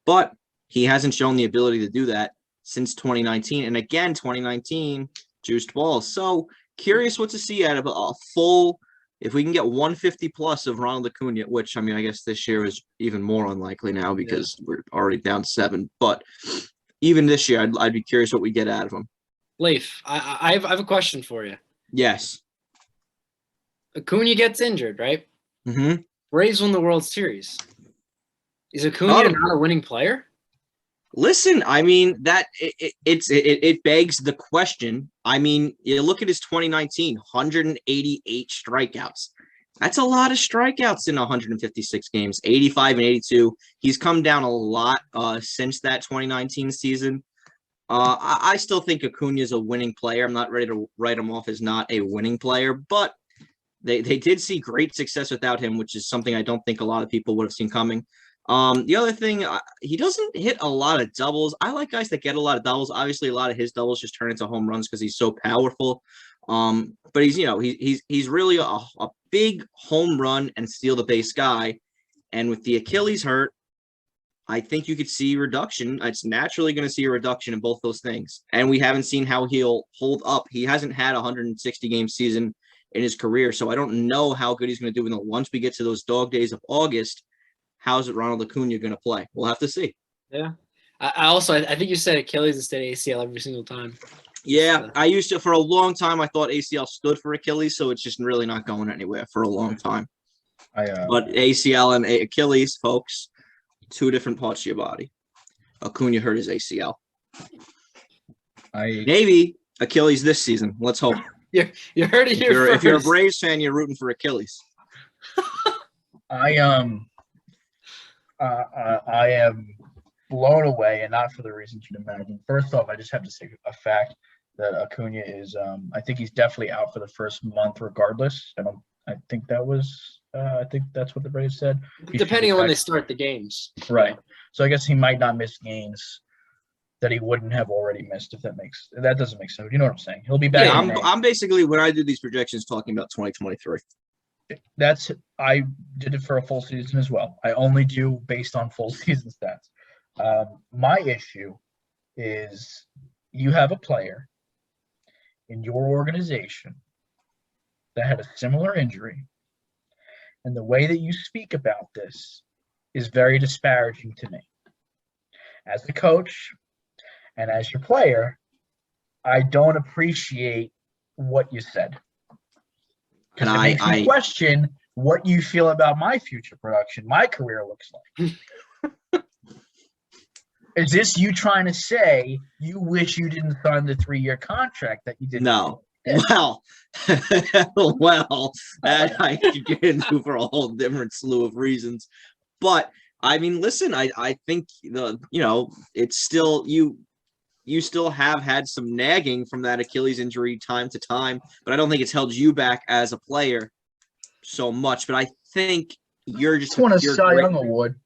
But he hasn't shown the ability to do that since 2019. And again, 2019, juiced balls. So curious what to see out of a full, if we can get 150 plus of Ronald Acuna, which, I guess this year is even more unlikely now because we're already down 7. But even this year, I'd be curious what we get out of him. Leif, I have a question for you. Yes. Acuna gets injured, right? Mm-hmm. Braves won the World Series. Is Acuna not a winning player? Listen, it begs the question. You look at his 2019, 188 strikeouts. That's a lot of strikeouts in 156 games, 85 and 82. He's come down a lot since that 2019 season. I still think Acuna is a winning player. I'm not ready to write him off as not a winning player, but they did see great success without him, which is something I don't think a lot of people would have seen coming. The other thing, he doesn't hit a lot of doubles. I like guys that get a lot of doubles. Obviously, a lot of his doubles just turn into home runs because he's so powerful. But he's really a big home run and steal the base guy. And with the Achilles hurt, I think you could see reduction. It's naturally going to see a reduction in both those things. And we haven't seen how he'll hold up. He hasn't had a 160-game season in his career, so I don't know how good he's going to do. Once we get to those dog days of August, how's it Ronald Acuna going to play? We'll have to see. Yeah. I think you said Achilles instead of ACL every single time. Yeah, I used to, for a long time, I thought ACL stood for Achilles, so it's just really not going anywhere for a long time. But ACL and Achilles, folks, two different parts of your body. Acuna hurt his ACL. Maybe Achilles this season. Let's hope. You heard it here first. If you're a Braves fan, you're rooting for Achilles. I am blown away, and not for the reasons you'd imagine. First off, I just have to say a fact that Acuna is. I think he's definitely out for the first month, regardless. I think that's what the Braves said. Depending on when they start the games. Right. So I guess he might not miss games that he wouldn't have already missed, if that doesn't make sense. You know what I'm saying? He'll be back. Yeah, I'm basically, when I do these projections, talking about 2023. I did it for a full season as well. I only do based on full season stats. My issue is you have a player in your organization that had a similar injury, and the way that you speak about this is very disparaging to me. As a coach and as your player, I don't appreciate what you said. And it makes me question what you feel about my future production, my career looks like. Is this you trying to say you wish you didn't sign the 3-year contract that you did? No. Well, that I could get into for a whole different slew of reasons. But I mean, listen, I think it's still you still have had some nagging from that Achilles injury time to time, but I don't think it's held you back as a player so much. But I think you're just won a Cy Young award.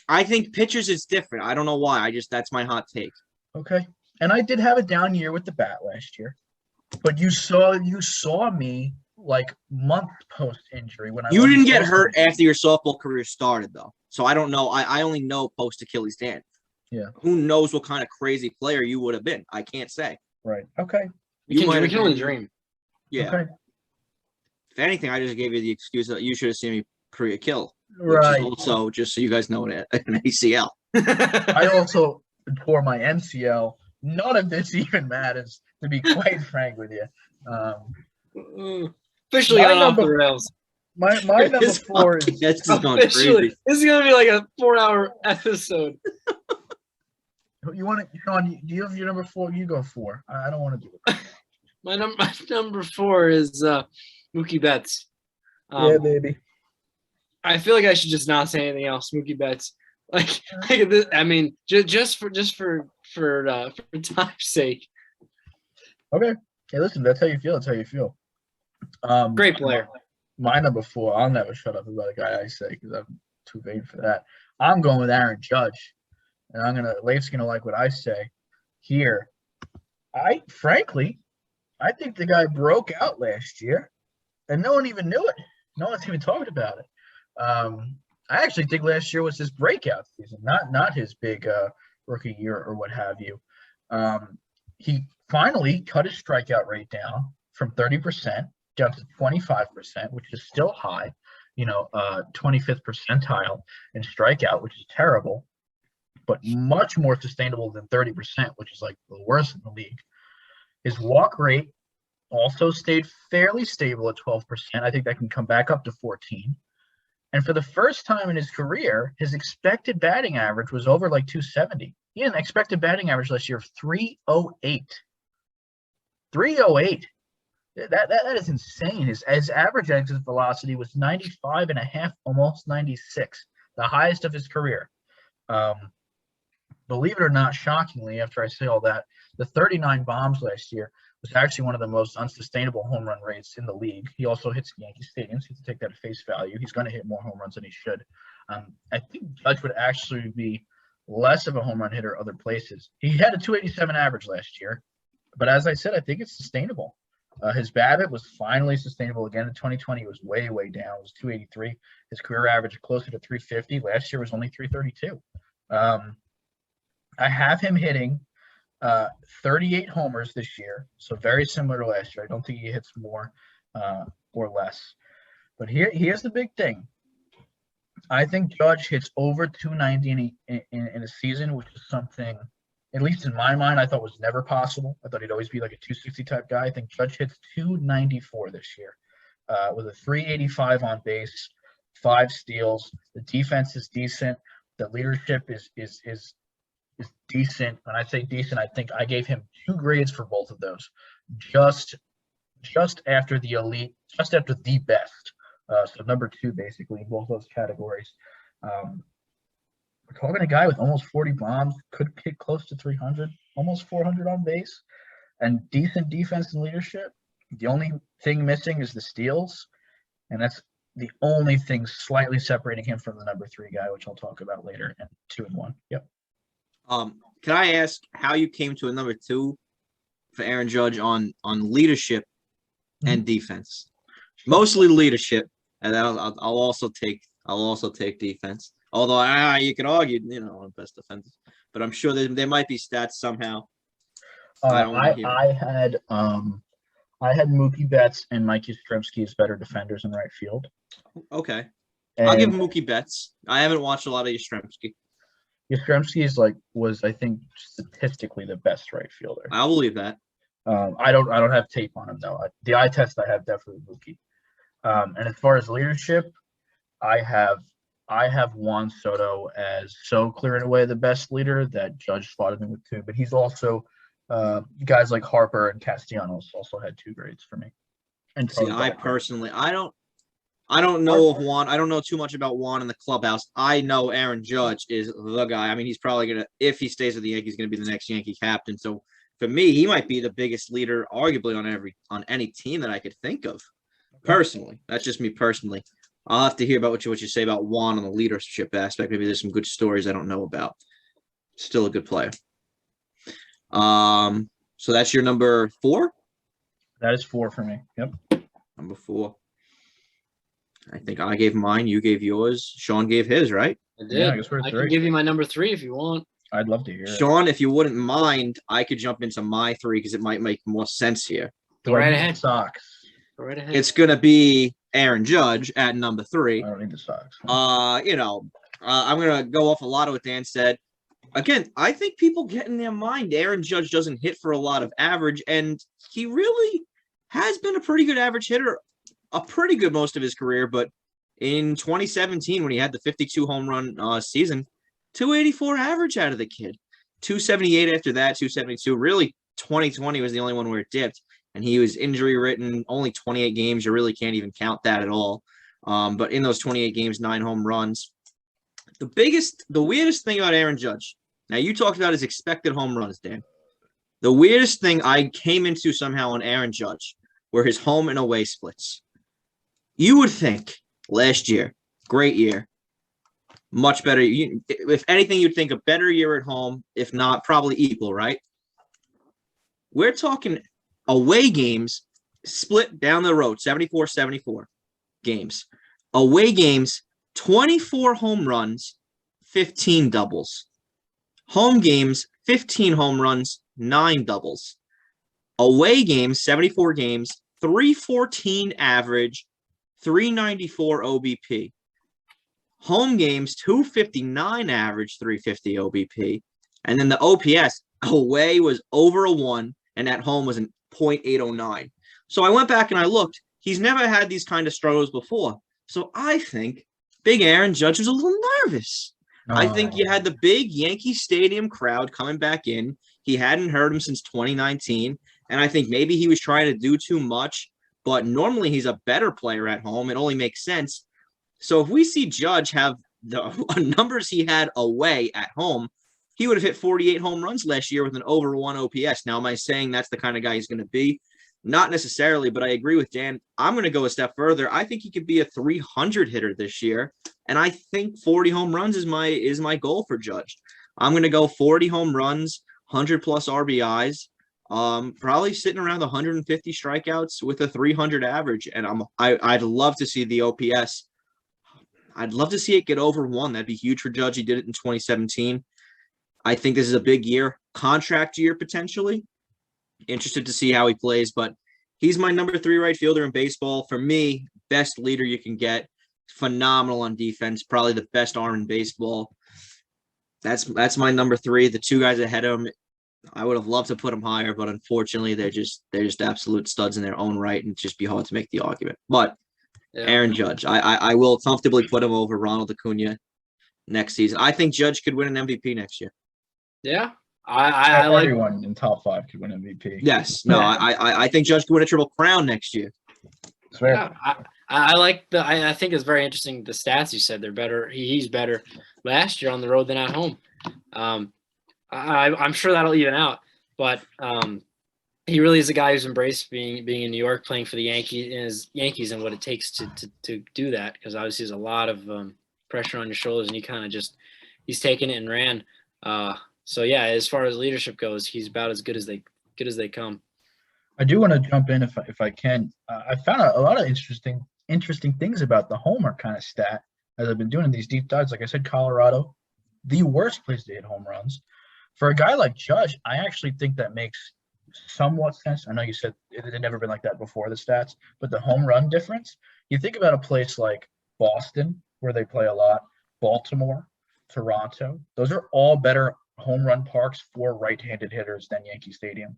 I think pitchers is different. I don't know why. That's my hot take. Okay. And I did have a down year with the bat last year. But you saw me like months post injury when you didn't get hurt after your softball career started, though. So I don't know. I only know post Achilles Dan. Yeah. Who knows what kind of crazy player you would have been? I can't say. Right. Okay. We can only dream. Yeah. Okay. If anything, I just gave you the excuse that you should have seen me pre-kill. Right. Which is also, just so you guys know, an ACL. I also tore my MCL. None of this even matters, to be quite frank with you. Officially off the rails. My number 4 is this is going officially crazy. This is gonna be like a 4-hour episode. You want to, Sean? Do you have your number 4? You go 4. I don't want to do it. My number 4 is Mookie Betts. Yeah, baby. I feel like I should just not say anything else. Mookie Betts. I mean, just for time's sake. Okay. Hey, listen. That's how you feel. That's how you feel. Great player. My number 4. I'll never shut up about a guy I say because I'm too vain for that. I'm going with Aaron Judge, and Leif's gonna like what I say here. Frankly, I think the guy broke out last year, and no one even knew it. No one's even talking about it. I actually think last year was his breakout season, not his big rookie year or what have you. He finally cut his strikeout rate down from 30% down to 25%, which is still high, 25th percentile in strikeout, which is terrible, but much more sustainable than 30%, which is like the worst in the league. His walk rate also stayed fairly stable at 12%. I think that can come back up to 14%. And for the first time in his career, his expected batting average was over like 270. He had an expected batting average last year of 308. 308. That is insane. His average exit velocity was 95.5, almost 96, the highest of his career. Believe it or not, shockingly, after I say all that, the 39 bombs last year was actually one of the most unsustainable home run rates in the league. He also hits Yankee Stadium, so you have to take that at face value. He's going to hit more home runs than he should. I think Judge would actually be less of a home run hitter other places. He had a 287 average last year, but as I said, I think it's sustainable. His BABIP was finally sustainable again in 2020. It was way, way down. It was 283. His career average closer to 350. Last year was only 332. I have him hitting 38 homers this year, so very similar to last year. I don't think he hits more or less. But here's the big thing. I think Judge hits over 290 in a season, which is something, at least in my mind, I thought was never possible. I thought he'd always be like a 260 type guy. I think Judge hits 294 this year with a 385 on base, 5 steals. The defense is decent. The leadership is decent. When I say decent, I think I gave him 2 grades for both of those. Just after the elite, just after the best. So number 2, basically, in both those categories. We're talking a guy with almost 40 bombs, could hit close to 300, almost 400 on base, and decent defense and leadership. The only thing missing is the steals, and that's the only thing slightly separating him from the number 3 guy, which I'll talk about later, and 2 and 1. Yep. Can I ask how you came to a number 2 for Aaron Judge on leadership and defense? Mostly leadership, and I'll also take defense. Although you could argue, on best defense, but I'm sure there might be stats somehow. I had Mookie Betts and Mike Yastrzemski as better defenders in right field. Okay, And I'll give Mookie Betts. I haven't watched a lot of Yastrzemski. Yastrzemski was, I think, statistically the best right fielder. I'll believe that. I don't have tape on him though. The eye test I have definitely Mookie. And as far as leadership, I have Juan Soto as so clearing away the best leader that Judge slotted him with 2. But he's also guys like Harper and Castellanos also had 2 grades for me. And see, I personally, I don't know of Juan. I don't know too much about Juan in the clubhouse. I know Aaron Judge is the guy. I mean, he's probably gonna, if he stays with the Yankees, gonna be the next Yankee captain. So for me, he might be the biggest leader, arguably on any team that I could think of. Personally, that's just me personally. I'll have to hear about what you say about Juan on the leadership aspect. Maybe there's some good stories I don't know about. Still a good player. So that's your number 4? That is 4 for me. Yep. Number 4. I think I gave mine. You gave yours. Sean gave his, right? I did. Yeah, I guess we're I 3. can give you my number 3 if you want. I'd love to hear it. Sean, if you wouldn't mind, I could jump into my 3 because it might make more sense here. Go right ahead. Socks. Go right ahead. It's gonna be Aaron Judge at number 3. I don't need the socks. I'm gonna go off a lot of what Dan said. Again, I think people get in their mind Aaron Judge doesn't hit for a lot of average, and he really has been a pretty good average hitter, a pretty good most of his career. But in 2017, when he had the 52 home run season, 284 average out of the kid, 278 after that, 272. Really, 2020 was the only one where it dipped. And he was injury-ridden, only 28 games. You really can't even count that at all. But in those 28 games, 9 home runs. The weirdest thing about Aaron Judge, now you talked about his expected home runs, Dan. The weirdest thing I came into somehow on Aaron Judge were his home and away splits. You would think last year, great year, much better. If anything, you'd think a better year at home, if not probably equal, right? We're talking away games split down the road, 74-74 games. Away games, 24 home runs, 15 doubles. Home games, 15 home runs, 9 doubles. Away games, 74 games, 314 average, 394 OBP. Home games, 259 average, 350 OBP. And then the OPS away was over a 1, and at home was an .809. So I went back and I looked. He's never had these kind of struggles before. So I think big Aaron Judge was a little nervous. I think you had the big Yankee Stadium crowd coming back in. He hadn't heard him since 2019. And I think maybe he was trying to do too much. But normally he's a better player at home. It only makes sense. So if we see Judge have the numbers he had away at home, he would have hit 48 home runs last year with an over 1 OPS. Now, am I saying that's the kind of guy he's going to be? Not necessarily, but I agree with Dan. I'm going to go a step further. I think he could be a 300 hitter this year, and I think 40 home runs is my goal for Judge. I'm going to go 40 home runs, 100 plus RBIs. Probably sitting around 150 strikeouts with a 300 average, and I'd love to see the OPS. I'd love to see it get over 1. That'd be huge for Judge. He did it in 2017. I think this is a big year, contract year potentially. Interested to see how he plays, but he's my number 3 right fielder in baseball. For me, best leader you can get. Phenomenal on defense, probably the best arm in baseball. That's my number 3. The 2 guys ahead of him, I would have loved to put them higher, but unfortunately, they're just absolute studs in their own right, and it'd just be hard to make the argument. But Aaron Judge, I will comfortably put him over Ronald Acuna next season. I think Judge could win an MVP next year. Yeah, I like everyone in top 5 could win MVP. Yes, no, I think Judge could win a Triple Crown next year. Yeah, I like I think it's very interesting the stats you said. They're better. He's better last year on the road than at home. I'm sure that'll even out, but he really is a guy who's embraced being in New York, playing for the Yankees, and what it takes to do that. Because obviously there's a lot of pressure on your shoulders, and he's taken it and ran. So yeah, as far as leadership goes, he's about as good as they come. I do want to jump in if I can. I found a lot of interesting things about the homer kind of stat as I've been doing these deep dives. Like I said, Colorado, the worst place to hit home runs. For a guy like Judge, I actually think that makes somewhat sense. I know you said it had never been like that before the stats, but the home run difference, you think about a place like Boston, where they play a lot, Baltimore, Toronto, those are all better home run parks for right-handed hitters than Yankee Stadium.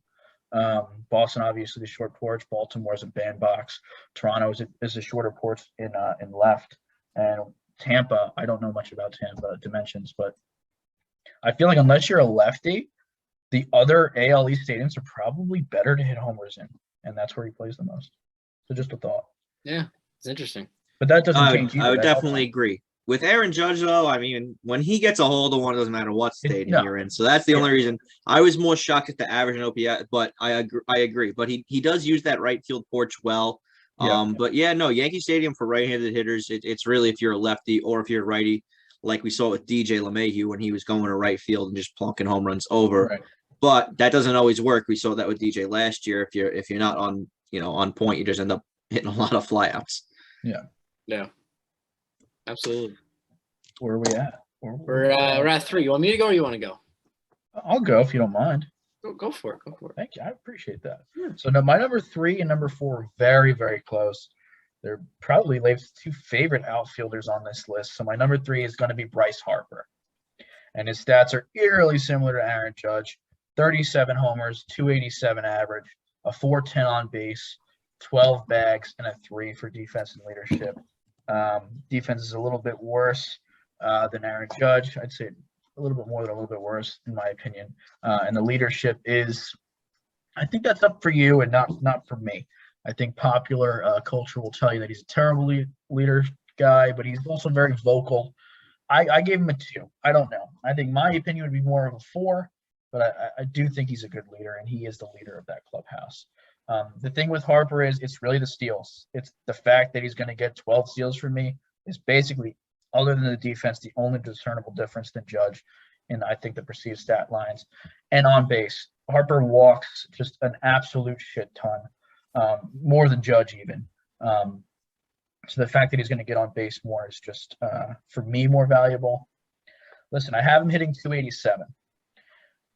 Boston, obviously, the short porch. Baltimore is a bandbox. Toronto is a shorter porch in left. And Tampa, I don't know much about Tampa dimensions, but I feel like unless you're a lefty, the other AL East stadiums are probably better to hit homers in, and that's where he plays the most. So just a thought. Yeah, it's interesting. But that doesn't change either. I would definitely agree. With Aaron Judge, though, I mean, when he gets a hold of one, it doesn't matter what stadium you're in. So that's the only reason. I was more shocked at the average in OPS, but I agree. But he does use that right field porch well. But yeah, no, Yankee Stadium for right-handed hitters, it's really if you're a lefty or if you're a righty, like we saw with DJ LeMahieu when he was going to right field and just plunking home runs over. Right. But that doesn't always work. We saw that with DJ last year. If you're not on point, you just end up hitting a lot of flyouts. Yeah. Absolutely. Where are we at? We're at 3. You want me to go or you want to go? I'll go if you don't mind. Go for it. Thank you. I appreciate that. So now my number 3 and number 4 are very, very close. They're probably Leif's 2 favorite outfielders on this list. So my number 3 is going to be Bryce Harper. And his stats are eerily similar to Aaron Judge. 37 homers, 287 average, a 410 on base, 12 bags, and a 3 for defense and leadership. Defense is a little bit worse than Aaron Judge. I'd say a little bit more than a little bit worse, in my opinion. And the leadership is, I think that's up for you and not for me. I think popular culture will tell you that he's a terrible leader guy, but he's also very vocal. I gave him a 2. I don't know. I think my opinion would be more of a 4, but I do think he's a good leader, and he is the leader of that clubhouse. The thing with Harper is it's really the steals. It's the fact that he's going to get 12 steals from me is basically, other than the defense, the only discernible difference than Judge in, I think, the perceived stat lines. And on base, Harper walks just an absolute shit ton, more than Judge even. So the fact that he's going to get on base more is just, for me, more valuable. Listen, I have him hitting 287.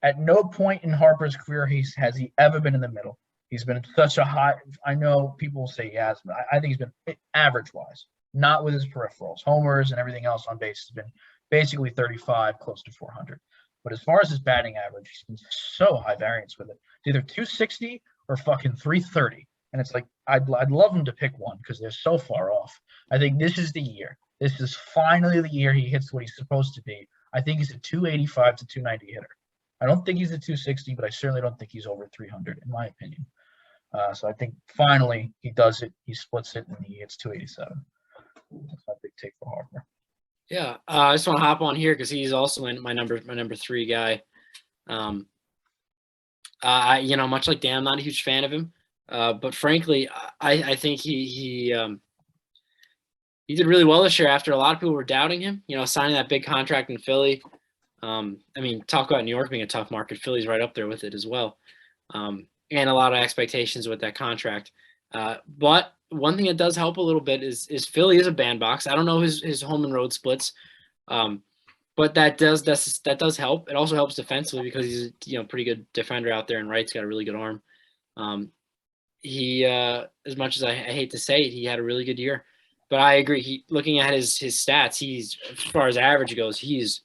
At no point in Harper's career has he ever been in the middle. He's been such a high – I know people will say he has, but I think he's been average-wise, not with his peripherals. Homers and everything else on base has been basically 35, close to 400. But as far as his batting average, he's been so high variance with it. It's either 260 or fucking 330. And it's like I'd love him to pick one because they're so far off. I think this is the year. This is finally the year he hits what he's supposed to be. I think he's a 285 to 290 hitter. I don't think he's a 260, but I certainly don't think he's over 300, in my opinion. So I think finally he does it. He splits it, and he hits 287. That's my big take for Harper. Yeah, I just want to hop on here because he's also my number 3 guy. Much like Dan, I'm not a huge fan of him. But frankly, I think he did really well this year after a lot of people were doubting him, signing that big contract in Philly. Talk about New York being a tough market. Philly's right up there with it as well. and a lot of expectations with that contract. But one thing that does help a little bit is Philly is a bandbox. I don't know his home and road splits, but that does help. It also helps defensively because he's a pretty good defender out there, and Wright's got a really good arm. He as much as I hate to say it, he had a really good year. But I agree. Looking at his stats, he's as far as average goes, he's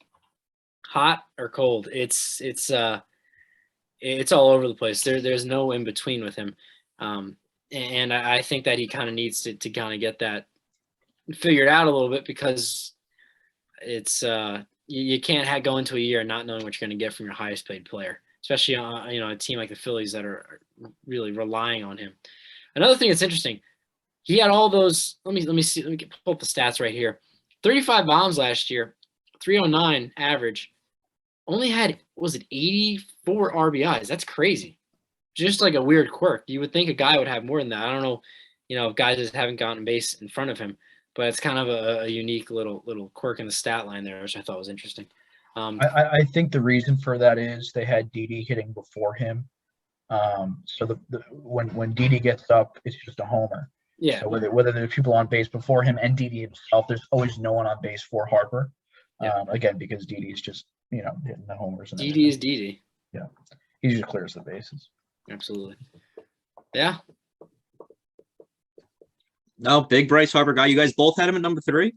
hot or cold. It's all over the place. There's no in between with him. And I think that he kind of needs to kind of get that figured out a little bit, because it's you can't go into a year not knowing what you're going to get from your highest paid player, especially on a team like the Phillies that are really relying on him. Another thing that's interesting, he had all those. Let me pull up the stats right here. 35 bombs last year, 309 average. Only had 84 RBIs. That's crazy. Just like a weird quirk. You would think a guy would have more than that. I don't know, if guys just haven't gotten base in front of him, but it's kind of a unique little quirk in the stat line there, which I thought was interesting. I think the reason for that is they had Didi hitting before him. So when Didi gets up, it's just a homer. Yeah. So whether there's people on base before him and Didi himself, there's always no one on base for Harper. Yeah. Again, because Didi is just hitting the homers. Didi is Didi. Yeah, he just clears the bases. Absolutely. Yeah. No, big Bryce Harper guy. You guys both had him at number 3? I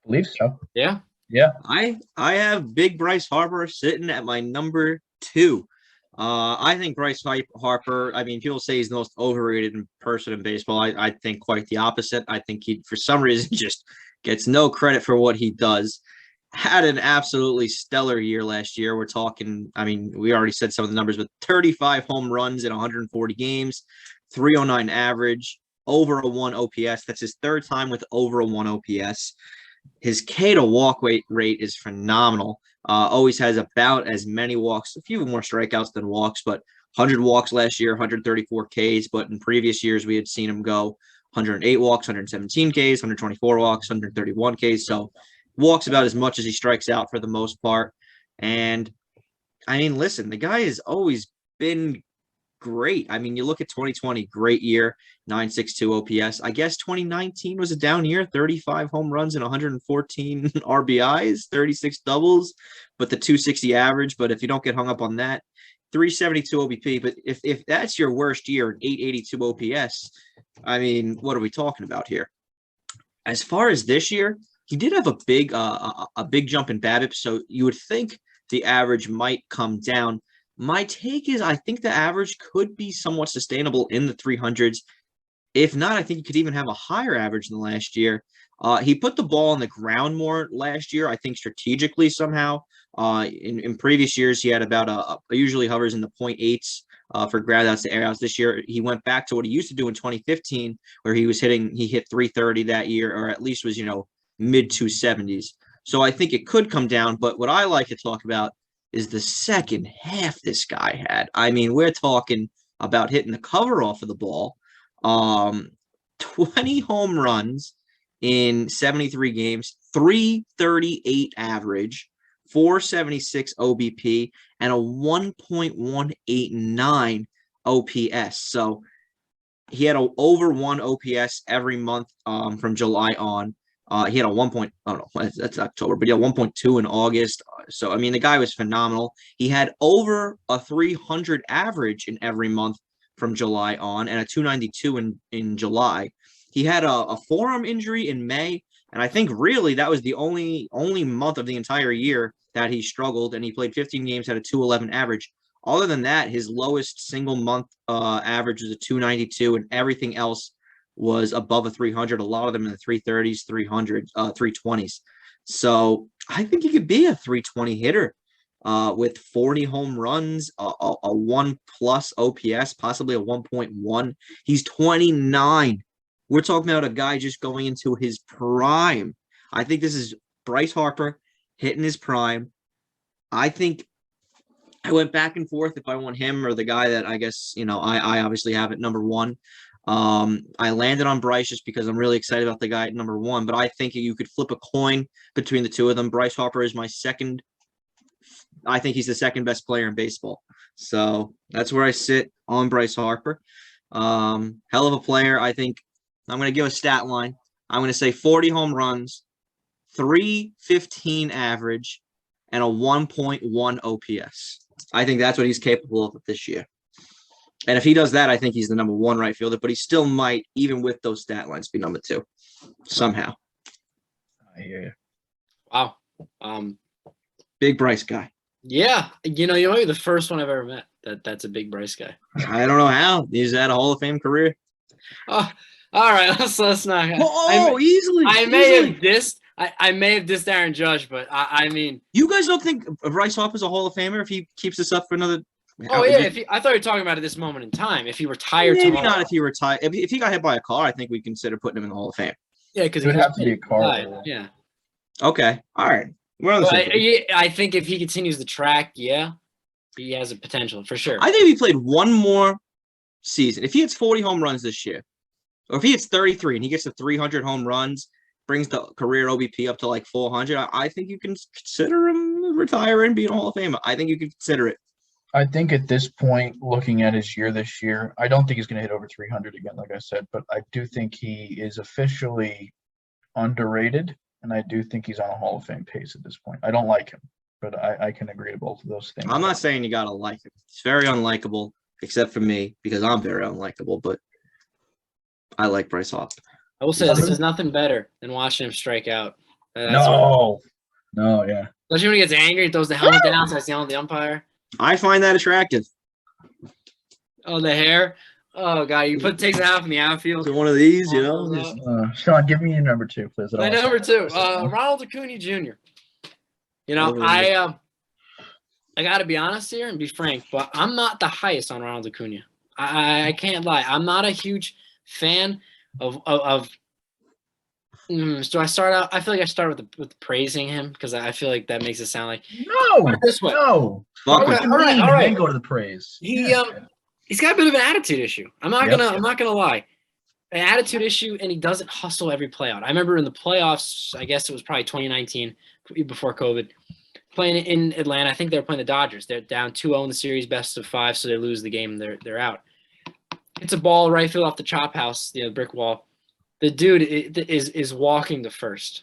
believe so. Yeah. Yeah. I have big Bryce Harper sitting at my number 2. I think Bryce Harper, I mean, people say he's the most overrated person in baseball. I think quite the opposite. I think he, for some reason, just gets no credit for what he does. Had an absolutely stellar year last year. We're talking, I mean, we already said some of the numbers, but 35 home runs in 140 games, 309 average, over a 1 OPS. That's his third time with over a 1 OPS. His K to walk rate is phenomenal. Always has about as many walks, a few more strikeouts than walks, but 100 walks last year, 134 Ks. But in previous years, we had seen him go 108 walks, 117 Ks, 124 walks, 131 Ks. So walks about as much as he strikes out for the most part. And I mean, listen, the guy has always been great. I mean, you look at 2020, great year, 962 OPS. I guess 2019 was a down year, 35 home runs and 114 RBIs, 36 doubles, but the 260 average. But if you don't get hung up on that, 372 OBP. But if that's your worst year, an 882 OPS, I mean, what are we talking about here? As far as this year, he did have a big jump in BABIP, so you would think the average might come down. My take is I think the average could be somewhat sustainable in the 300s. If not, I think he could even have a higher average than last year. He put the ball on the ground more last year, I think strategically somehow. In previous years, he had about usually hovers in the 0.8s for ground outs to air outs. This year, he went back to what he used to do in 2015, where he hit 330 that year, or at least was, mid 270s. So I think it could come down. But what I like to talk about is the second half this guy had. I mean, we're talking about hitting the cover off of the ball. 20 home runs in 73 games, 338 average, 476 OBP, and a 1.189 OPS. So he had over 1 OPS every month from July on. He had a 1. Oh no, that's October, but he had 1.2 in August. So I mean, the guy was phenomenal. He had over a 300 average in every month from July on, and a 292 in July. He had a forearm injury in May, and I think really that was the only month of the entire year that he struggled. And he played 15 games, had a 211 average. Other than that, his lowest single month average was a 292, and everything else was above a 300, a lot of them in the 330s, 320s. So I think he could be a 320 hitter with 40 home runs, a 1+ OPS, possibly a 1.1. He's 29. We're talking about a guy just going into his prime. I think this is Bryce Harper hitting his prime. I think I went back and forth if I want him or the guy that I guess, I obviously have at number 1. I landed on Bryce just because I'm really excited about the guy at number 1, but I think you could flip a coin between the two of them. Bryce Harper is my second I think he's the second best player in baseball. So that's where I sit on Bryce Harper. Hell of a player. I think I'm going to give a stat line. I'm going to say 40 home runs, 315 average, and a 1.1 OPS. I think that's what he's capable of this year. And if he does that, I think he's the number one right fielder, but he still might, even with those stat lines, be number two somehow. I hear you. Wow. Big Bryce guy. Yeah, you might be the first one I've ever met that's a big Bryce guy. I don't know how. He's had a Hall of Fame career. Oh, all right. Let's not. Easily. I may have dissed. I may have dissed Aaron Judge, but I mean, you guys don't think Bryce Harper's a Hall of Famer if he keeps this up for another? Oh yeah, I thought you were talking about at this moment in time. If he retired, maybe tomorrow. not. If he retired, if he got hit by a car, I think we consider putting him in the Hall of Fame. Yeah, because it would have to be a car. Yeah. Okay. All right. We're on the same page. I think if he continues the track, yeah, he has a potential for sure. I think if he played one more season, if he hits 40 home runs this year, or if he hits 33 and he gets to 300 home runs, brings the career OBP up to like 400, I think you can consider him retiring, being a Hall of Famer. I think you can consider it. I think at this point, looking at his year this year, I don't think he's going to hit over 300 again, like I said, but I do think he is officially underrated, and I do think he's on a Hall of Fame pace at this point. I don't like him, but I can agree to both of those things. I'm not saying you got to like him. He's very unlikable, except for me, because I'm very unlikable, but I like Bryce Harper. I will say this is nothing better than watching him strike out. No, yeah. Especially when he gets angry, he throws the helmet down, starts yelling at the umpire. I find that attractive. Oh, the hair. Oh, God. Takes it out from the outfield. So one of these, you know. Sean, give me your number two, please. My number two, Ronald Acuna Jr. I got to be honest here and be frank, but I'm not the highest on Ronald Acuna. I can't lie. I'm not a huge fan of so I start out. I feel like I start with praising him because I feel like that makes it sound like this way. No. All right. Then go to the praise. He's got a bit of an attitude issue. I'm not gonna lie, an attitude issue, and he doesn't hustle every play out. I remember in the playoffs, I guess it was probably 2019 before COVID, playing in Atlanta. I think they were playing the Dodgers. They're down 2-0 in the series, best of 5, so they lose the game. They're out. It's a ball right field off the chop house, the brick wall. The dude is walking to first,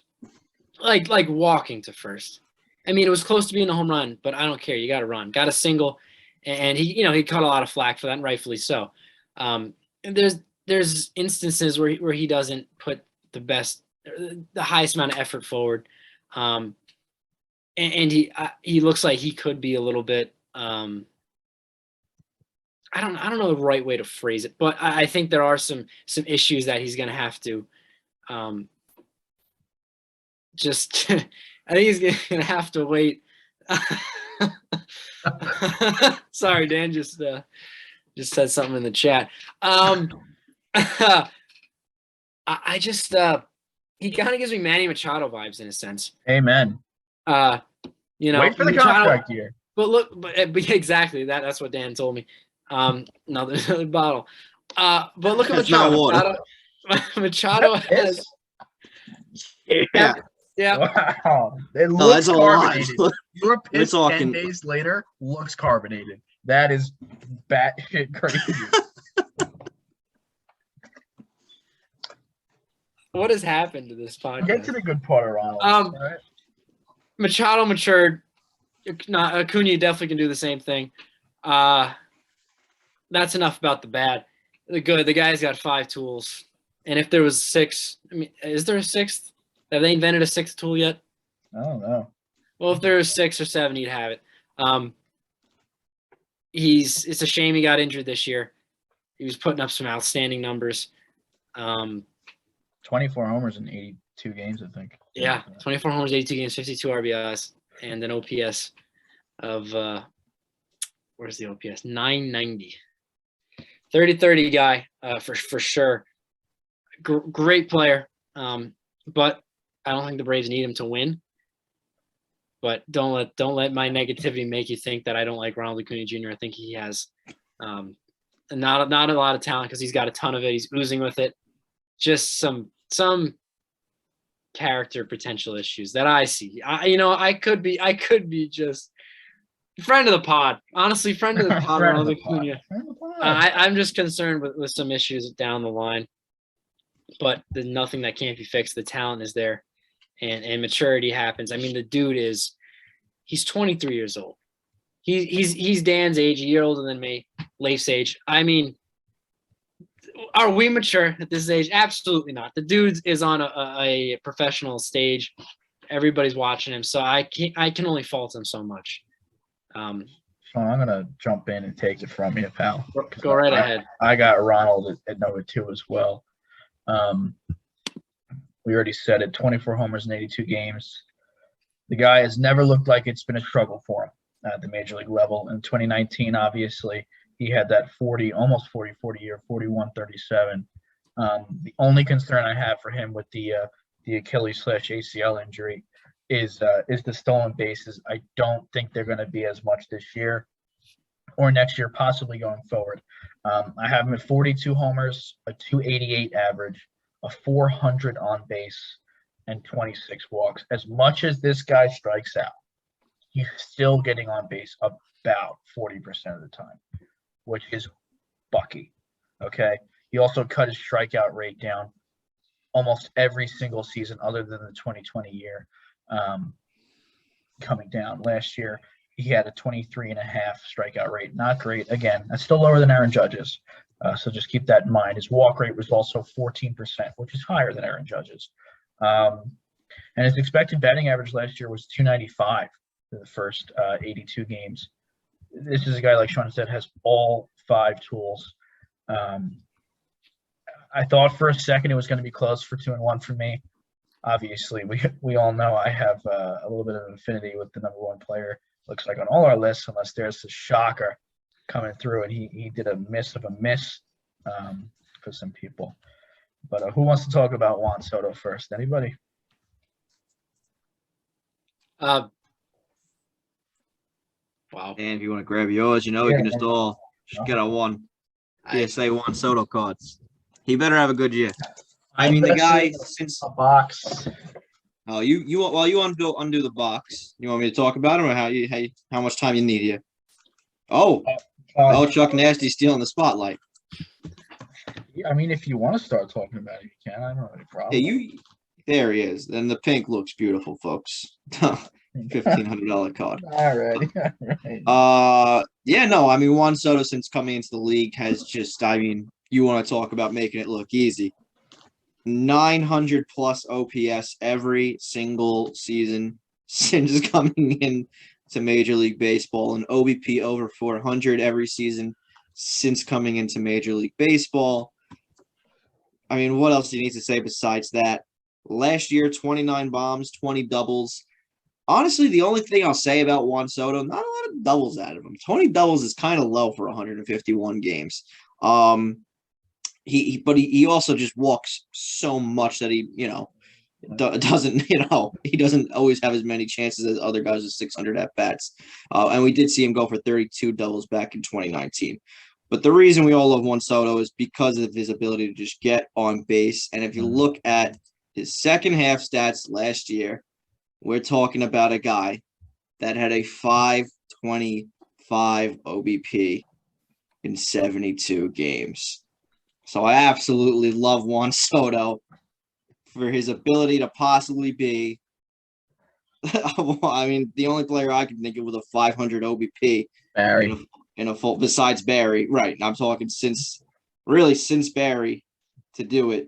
like walking to first. I mean, it was close to being a home run, but I don't care. You got to run. Got a single, and he caught a lot of flack for that, and rightfully so. And there's instances where he doesn't put the highest amount of effort forward, and he looks like he could be a little bit. I don't know the right way to phrase it, but I think there are some issues that he's going to have to just I think he's going to have to wait. Sorry, Dan just said something in the chat. I just he kind of gives me Manny Machado vibes in a sense. Amen. Wait for the contract year. But exactly that's what Dan told me. Another bottle. But look at Machado. Machado has. Yeah. Wow. It looks carbonated. Your piss 10 talking... days later looks carbonated. That is batshit crazy. What has happened to this podcast? Get to the good part, Ronald. Right? Machado matured. Acuna definitely can do the same thing. That's enough about the bad. The good. The guy's got 5 tools. And if there was 6, I mean, is there a 6th? Have they invented a 6th tool yet? I don't know. Well, if there was 6 or 7, he'd have it. It's a shame he got injured this year. He was putting up some outstanding numbers. 24 homers in 82 games, I think. Yeah, 24 homers, 82 games, 52 RBIs, and an OPS of where's the OPS? 990. 30-30 guy for sure. Great player, but I don't think the Braves need him to win. But don't let my negativity make you think that I don't like Ronald Acuna Jr. I think he has not a lot of talent because he's got a ton of it. He's oozing with it. Just some character potential issues that I see. I could be just Friend of the pod. Honestly, friend of the pod. Friend of Ronald the pod. Acuna. Friend of the pod. I'm just concerned with some issues down the line, but there's nothing that can't be fixed. The talent is there, and maturity happens. I mean, the dude he's 23 years old. He's Dan's age, a year older than me, Leif's age. I mean, are we mature at this age? Absolutely not. The dude is on a professional stage. Everybody's watching him, so I can only fault him so much. Sean, I'm gonna jump in and take it from you, pal. Go right ahead. I got Ronald at number 2 as well. We already said it, 24 homers in 82 games. The guy has never looked like it's been a struggle for him at the major league level. In 2019, obviously, he had that 40 year, 41-37. The only concern I have for him with the Achilles/ACL injury is the stolen bases. I don't think they're going to be as much this year or next year, possibly going forward. I have him at 42 homers, a 288 average, a 400 on base, and 26 walks. As much as this guy strikes out, he's still getting on base about 40% of the time, which is bucky. Okay. He also cut his strikeout rate down almost every single season other than the 2020 year, coming down. Last year, he had a 23.5 strikeout rate. Not great. Again, that's still lower than Aaron Judge's. So just keep that in mind. His walk rate was also 14%, which is higher than Aaron Judge's. And his expected batting average last year was 295 for the first 82 games. This is a guy, like Sean said, has all 5 tools. I thought for a second it was going to be close for 2-1 for me. Obviously, we all know I have a little bit of an affinity with the number 1 player. Looks like on all our lists, unless there's a shocker coming through, and he did a miss of a miss for some people. But who wants to talk about Juan Soto first? Anybody? Wow. And if you want to grab yours, we can just all get a one PSA Juan Soto cards. He better have a good year. I mean, the guy since a box. Oh, you undo the box. You want me to talk about him, or how much time you need here? Oh, Chuck Nasty stealing the spotlight. I mean, if you want to start talking about it, you can. I don't have any problem. Yeah, there he is. And the pink looks beautiful, folks. $1,500 card. All right. Yeah, no, I mean, Juan Soto, since coming into the league, has just, you want to talk about making it look easy. 900 plus OPS every single season since coming in to Major League Baseball, and OBP over 400 every season since coming into Major League Baseball. I mean, what else do you need to say besides that? Last year, 29 bombs, 20 doubles. Honestly, the only thing I'll say about Juan Soto, not a lot of doubles out of him. 20 doubles is kind of low for 151 games. He also just walks so much that he doesn't he doesn't always have as many chances as other guys with 600 at bats. And we did see him go for 32 doubles back in 2019. But the reason we all love Juan Soto is because of his ability to just get on base. And if you look at his second half stats last year, we're talking about a guy that had a 525 OBP in 72 games. So I absolutely love Juan Soto for his ability to possibly be, I mean, the only player I can think of with a 500 OBP Barry. In a full, besides Barry, right? I'm talking since Barry to do it.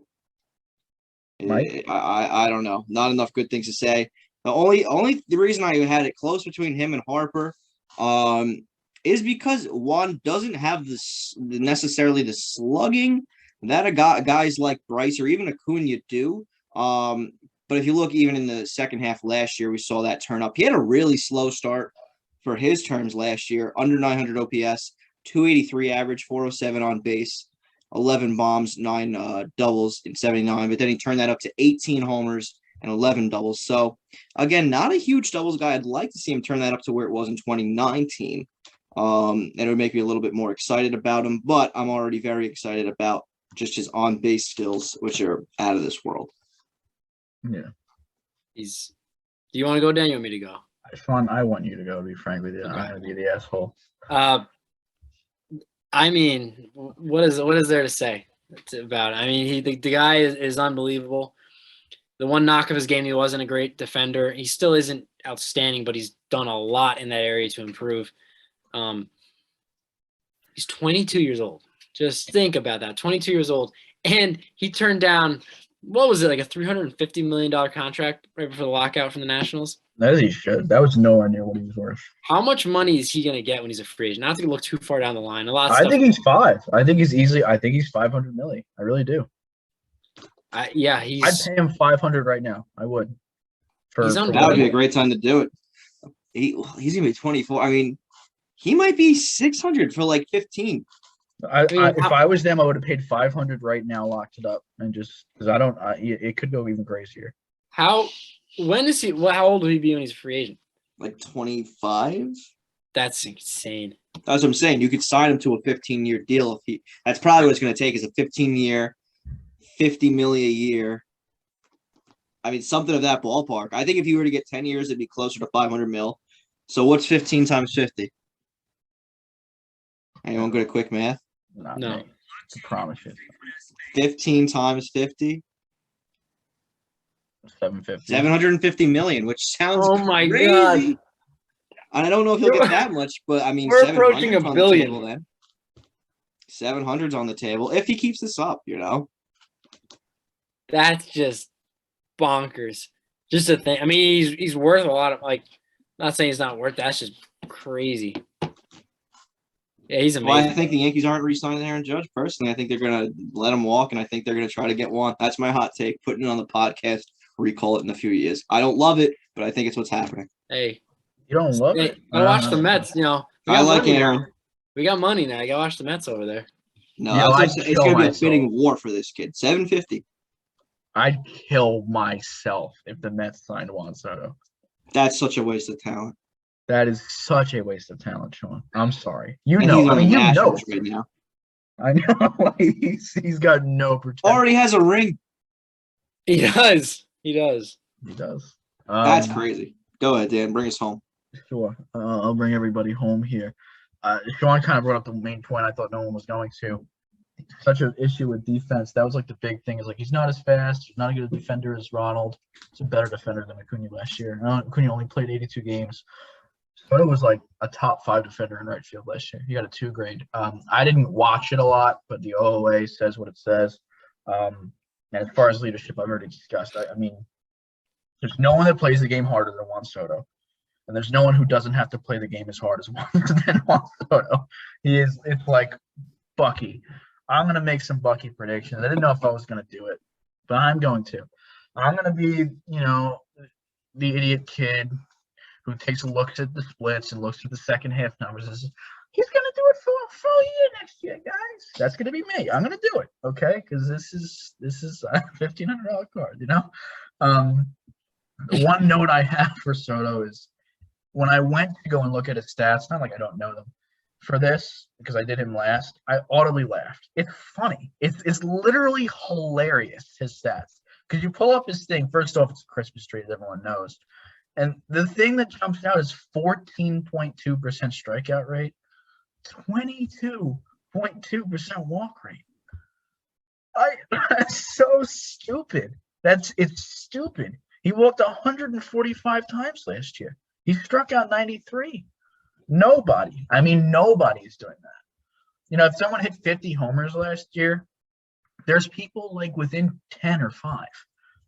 Mike? I don't know. Not enough good things to say. The reason I had it close between him and Harper, is because Juan doesn't have necessarily the slugging that guys like Bryce or even Acuna do. But if you look even in the second half last year, we saw that turn up. He had a really slow start for his terms last year, under 900 OPS, 283 average, 407 on base, 11 bombs, 9 doubles in 79. But then he turned that up to 18 homers and 11 doubles. So, again, not a huge doubles guy. I'd like to see him turn that up to where it was in 2019. And it would make me a little bit more excited about him. But I'm already very excited about just his on-base skills, which are out of this world. Yeah. Do you want to go, Dan? You want me to go? Sean, I want you to go, to be frank with you. Okay. I'm going to be the asshole. I mean, what is there to say about it? I mean, the guy is unbelievable. The one knock of his game, he wasn't a great defender. He still isn't outstanding, but he's done a lot in that area to improve. He's 22 years old. Just think about that. 22 years old. And he turned down, what was it, like a $350 million contract right before the lockout from the Nationals? That he should. That was nowhere near what he was worth. How much money is he going to get when he's a free agent? Not to look too far down the line. I think he's 5. I think he's 500 million. I really do. I'd pay him 500 right now. I would. That would be a great time to do it. He's gonna be 24. I mean, he might be 600 for like 15. If I was them, I would have paid 500 right now, locked it up, and just because it could go even crazier. How old will he be when he's a free agent? Like 25. That's insane. That's what I'm saying. You could sign him to a 15-year deal that's probably what it's going to take is a 15-year, $50 million a year. I mean, something of that ballpark. I think if he were to get 10 years, it'd be closer to 500 mil. So what's 15 times 50? Anyone good at quick math? No. Me. I promise you. 15 times 50? 750. 750 million, which sounds my crazy. God. And I don't know if he'll get that much, but I mean, We're approaching $1 billion. The then. 700's on the table if he keeps this up, That's just bonkers. Just a thing. I mean, he's worth a lot of, like, not saying he's not worth that. That's just crazy. Yeah, he's amazing. Well, I think the Yankees aren't re-signing Aaron Judge. Personally, I think they're going to let him walk, and I think they're going to try to get one. That's my hot take. Putting it on the podcast, recall it in a few years. I don't love it, but I think it's what's happening. Hey. You don't love it? I watch the Mets, I like Aaron. Now. We got money now. You got to watch the Mets over there. No, it's going to be a fitting war for this kid. 750. I'd kill myself if the Mets signed Juan Soto. That's such a waste of talent. That is such a waste of talent, Sean. I'm sorry. I mean, you know. Right now. I know. He's got no protection. Already has a ring. He does. That's crazy. Go ahead, Dan. Bring us home. Sure. I'll bring everybody home here. Sean kind of brought up the main point I thought no one was going to. Such an issue with defense. That was like the big thing. Is like he's not as fast. He's not as good a defender as Ronald. He's a better defender than Acuna last year. Acuna only played 82 games. Soto was like a top 5 defender in right field last year. He got a 2 grade. I didn't watch it a lot, but the OOA says what it says. And as far as leadership, I've already discussed. I mean, there's no one that plays the game harder than Juan Soto. And there's no one who doesn't have to play the game as hard as Juan Soto. It's like Bucky. I'm going to make some Bucky predictions. I didn't know if I was going to do it, but I'm going to. I'm going to be, the idiot kid who takes a look at the splits and looks at the second half numbers and says, he's going to do it for a full year next year, guys. That's going to be me. I'm going to do it, okay? Because this is a $1,500 card, The one note I have for Soto is when I went to go and look at his stats, not like I don't know them, for this, because I did him last, I audibly laughed. It's funny. It's literally hilarious, his stats. Because you pull up his thing, first off, it's a Christmas tree, as everyone knows. And the thing that jumps out is 14.2% strikeout rate, 22.2% walk rate. That's so stupid. It's stupid. He walked 145 times last year. He struck out 93. Nobody is doing that. If someone hit 50 homers last year, there's people like within 10 or 5.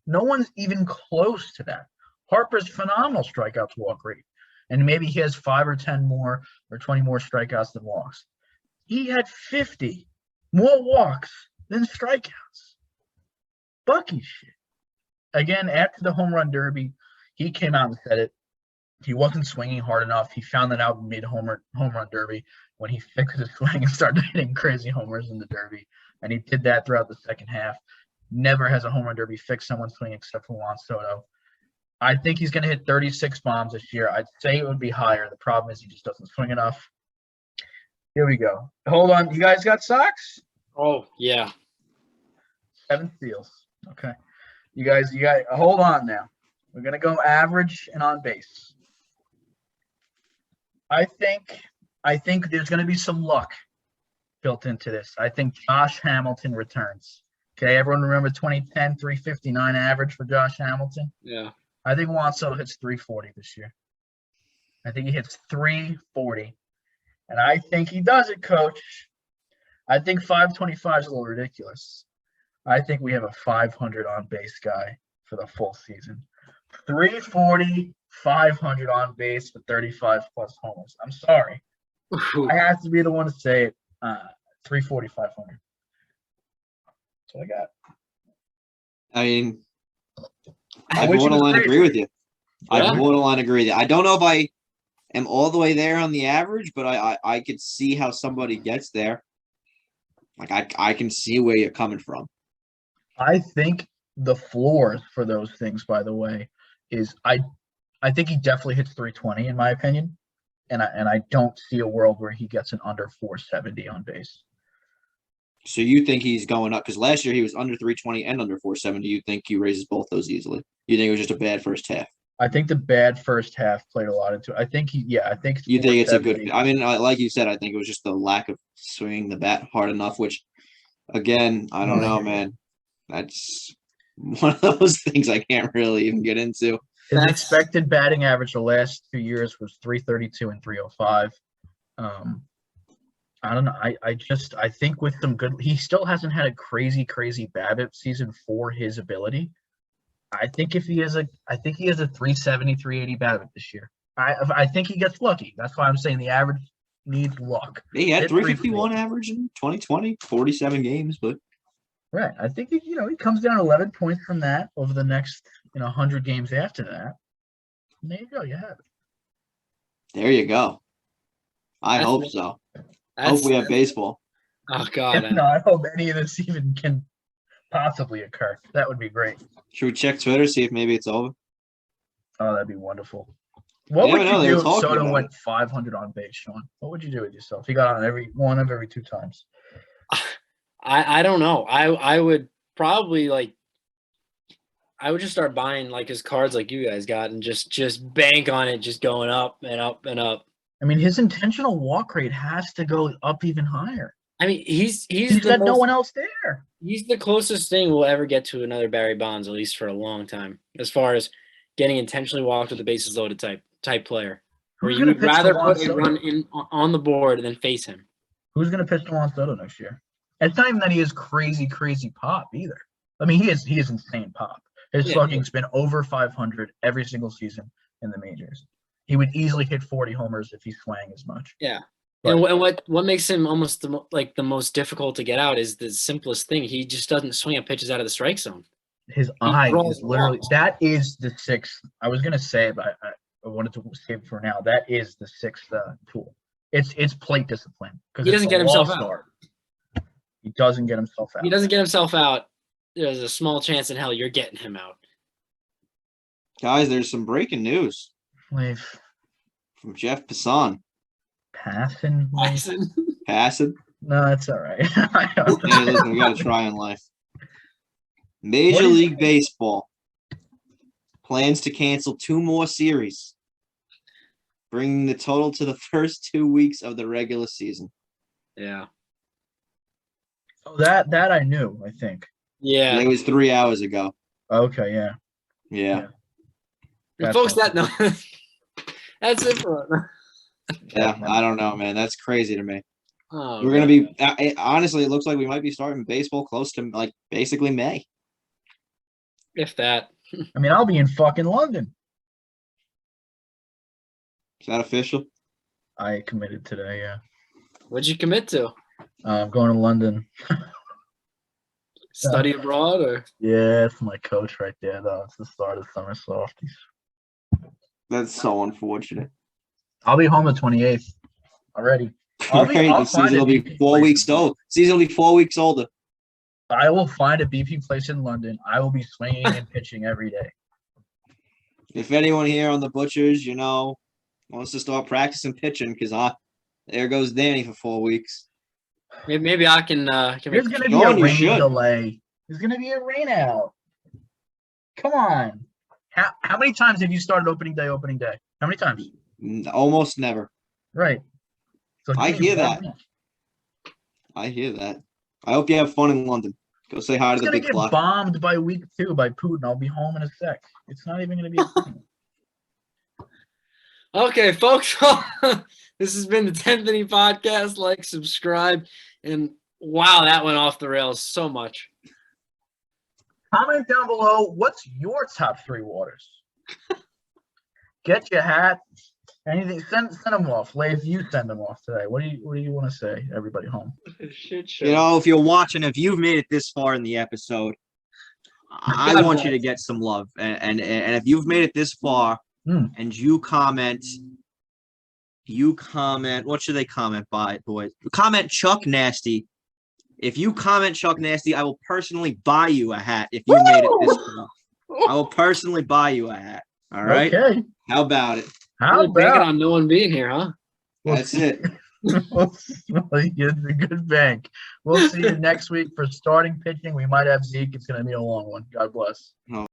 No one's even close to that. Harper's phenomenal strikeout to walk rate. And maybe he has 5 or 10 more or 20 more strikeouts than walks. He had 50 more walks than strikeouts. Bucky shit. Again, after the home run derby, he came out and said it. He wasn't swinging hard enough. He found that out mid home run derby when he fixed his swing and started hitting crazy homers in the derby. And he did that throughout the second half. Never has a home run derby fixed someone's swing except for Juan Soto. I think he's going to hit 36 bombs this year. I'd say it would be higher. The problem is he just doesn't swing enough. Here we go. Hold on. You guys got socks? Oh, yeah. 7 steals. Okay. You guys, hold on now. We're going to go average and on base. I think there's going to be some luck built into this. I think Josh Hamilton returns. Okay, everyone remember 2010 359 average for Josh Hamilton? Yeah. I think Juan Soto hits 340 this year. I think he hits 340. And I think he does it, coach. I think 525 is a little ridiculous. I think we have a 500 on base guy for the full season. 340, 500 on base with 35 plus homers. I'm sorry. I have to be the one to say it. 340, 500. That's what I got. I mean, I I wish it was borderline crazy. agree with you. I Yeah. borderline agree with you. I don't know if I am all the way there on the average, but I could see how somebody gets there. Like I can see where you're coming from. I think the floor for those things, by the way, is I think he definitely hits 320 in my opinion, and I don't see a world where he gets an under 470 on base. So you think he's going up because last year he was under 320 and under 470. You think he raises both those easily? You think it was just a bad first half? I think the bad first half played a lot into it. I think I think You think it's a good? 470. I mean, like you said, I think it was just the lack of swinging the bat hard enough. Which, again, I don't know, man. That's one of those things I can't really even get into. His expected batting average the last 2 years was 332 and 305. I don't know. I think with some good, he still hasn't had a crazy BABIP season for his ability. I think he has a 370, 380 BABIP this year. I think he gets lucky. That's why I'm saying the average needs luck. He had Hit 351 340. average in 2020, 47 games, but Right. I think he comes down 11 points from that over the next 100 games after that. And there you go. You have it. there you go. I That's hope me. so. I hope we have baseball. Oh God. No, I hope any of this even can possibly occur. That would be great. Should we check Twitter, see if maybe it's over? Oh, that'd be wonderful. What Yeah, would I know, you they do were if talking Soto about went 500 on base, Sean? What would you do with yourself? He got on every 2 times. I don't know. I would probably I would just start buying his cards like you guys got and just bank on it just going up and up and up. I mean, his intentional walk rate has to go up even higher. I mean, he's got no one else there. He's the closest thing we'll ever get to another Barry Bonds, at least for a long time, as far as getting intentionally walked with the bases loaded type player. Where Who's you gonna would pitch rather to Juan put a Soto? run in on the board than face him. Who's going to pitch to Juan Soto next year? It's not even that he has crazy pop either. I mean, he is insane pop. His slugging's been over 500 every single season in the majors. He would easily hit 40 homers if he swang as much. Yeah. But, and what makes him almost the most difficult to get out is the simplest thing. He just doesn't swing at pitches out of the strike zone. His eye throws is literally balls. that is the sixth. I was gonna say it, but I wanted to save it for now. That is the sixth tool. It's plate discipline because He doesn't get himself out. Start. He doesn't get himself out. He doesn't get himself out. There's a small chance in hell you're getting him out. Guys, there's some breaking news Leave. from Jeff Passan. Passing. Passing. No, it's all right. Hey, listen, we got to try in life. Major League Baseball plans to cancel 2 more series, bringing the total to the first 2 weeks of the regular season. Yeah. Oh, that I knew. I think. Yeah. It was 3 hours ago. Okay. Yeah. Yeah. That's Folks, awesome. that's it for Yeah, I don't know, man. That's crazy to me. Oh, We're going to be honestly, it looks like we might be starting baseball close to basically May. if that. I mean, I'll be in fucking London. Is that official? I committed today. Yeah. What'd you commit to? I'm going to London. Study abroad or? Yeah, it's my coach right there, though. It's the start of summer softies. That's so unfortunate. I'll be home the 28th already. The season will be 4 weeks old. Season will be 4 weeks older. I will find a BP place in London. I will be swinging and pitching every day. If anyone here on the Butchers, wants to start practicing pitching, because there goes Danny for 4 weeks. Maybe I can. There's going to be a rain delay. There's going to be a rain out. Come on. How many times have you started opening day? How many times? Almost never. Right. So I give me hear one that. more. I hear that. I hope you have fun in London. Go say hi to It's the gonna big get clock. bombed by week 2 by Putin. I'll be home in a sec. It's not even gonna be a thing. Okay, folks. This has been the 10th Inning Podcast. Like, subscribe, and wow, that went off the rails so much. Comment down below, what's your top 3 waters? Get your hat. Anything, send them off. Leif, you send them off today. What do you want to say, everybody home? Shit show. You know, if you're watching, if you've made it this far in the episode, I God want bless. you to get some love. And if you've made it this far and you comment, what should they comment by, boys? Comment Chuck Nasty. If you comment Chuck Nasty, I will personally buy you a hat if you made it this far. I will personally buy you a hat. All right? Okay. How about it? How Really banking about on no one being here, huh? That's it. It's a good bank. We'll see you next week for starting pitching. We might have Zeke. It's going to be a long one. God bless. Oh.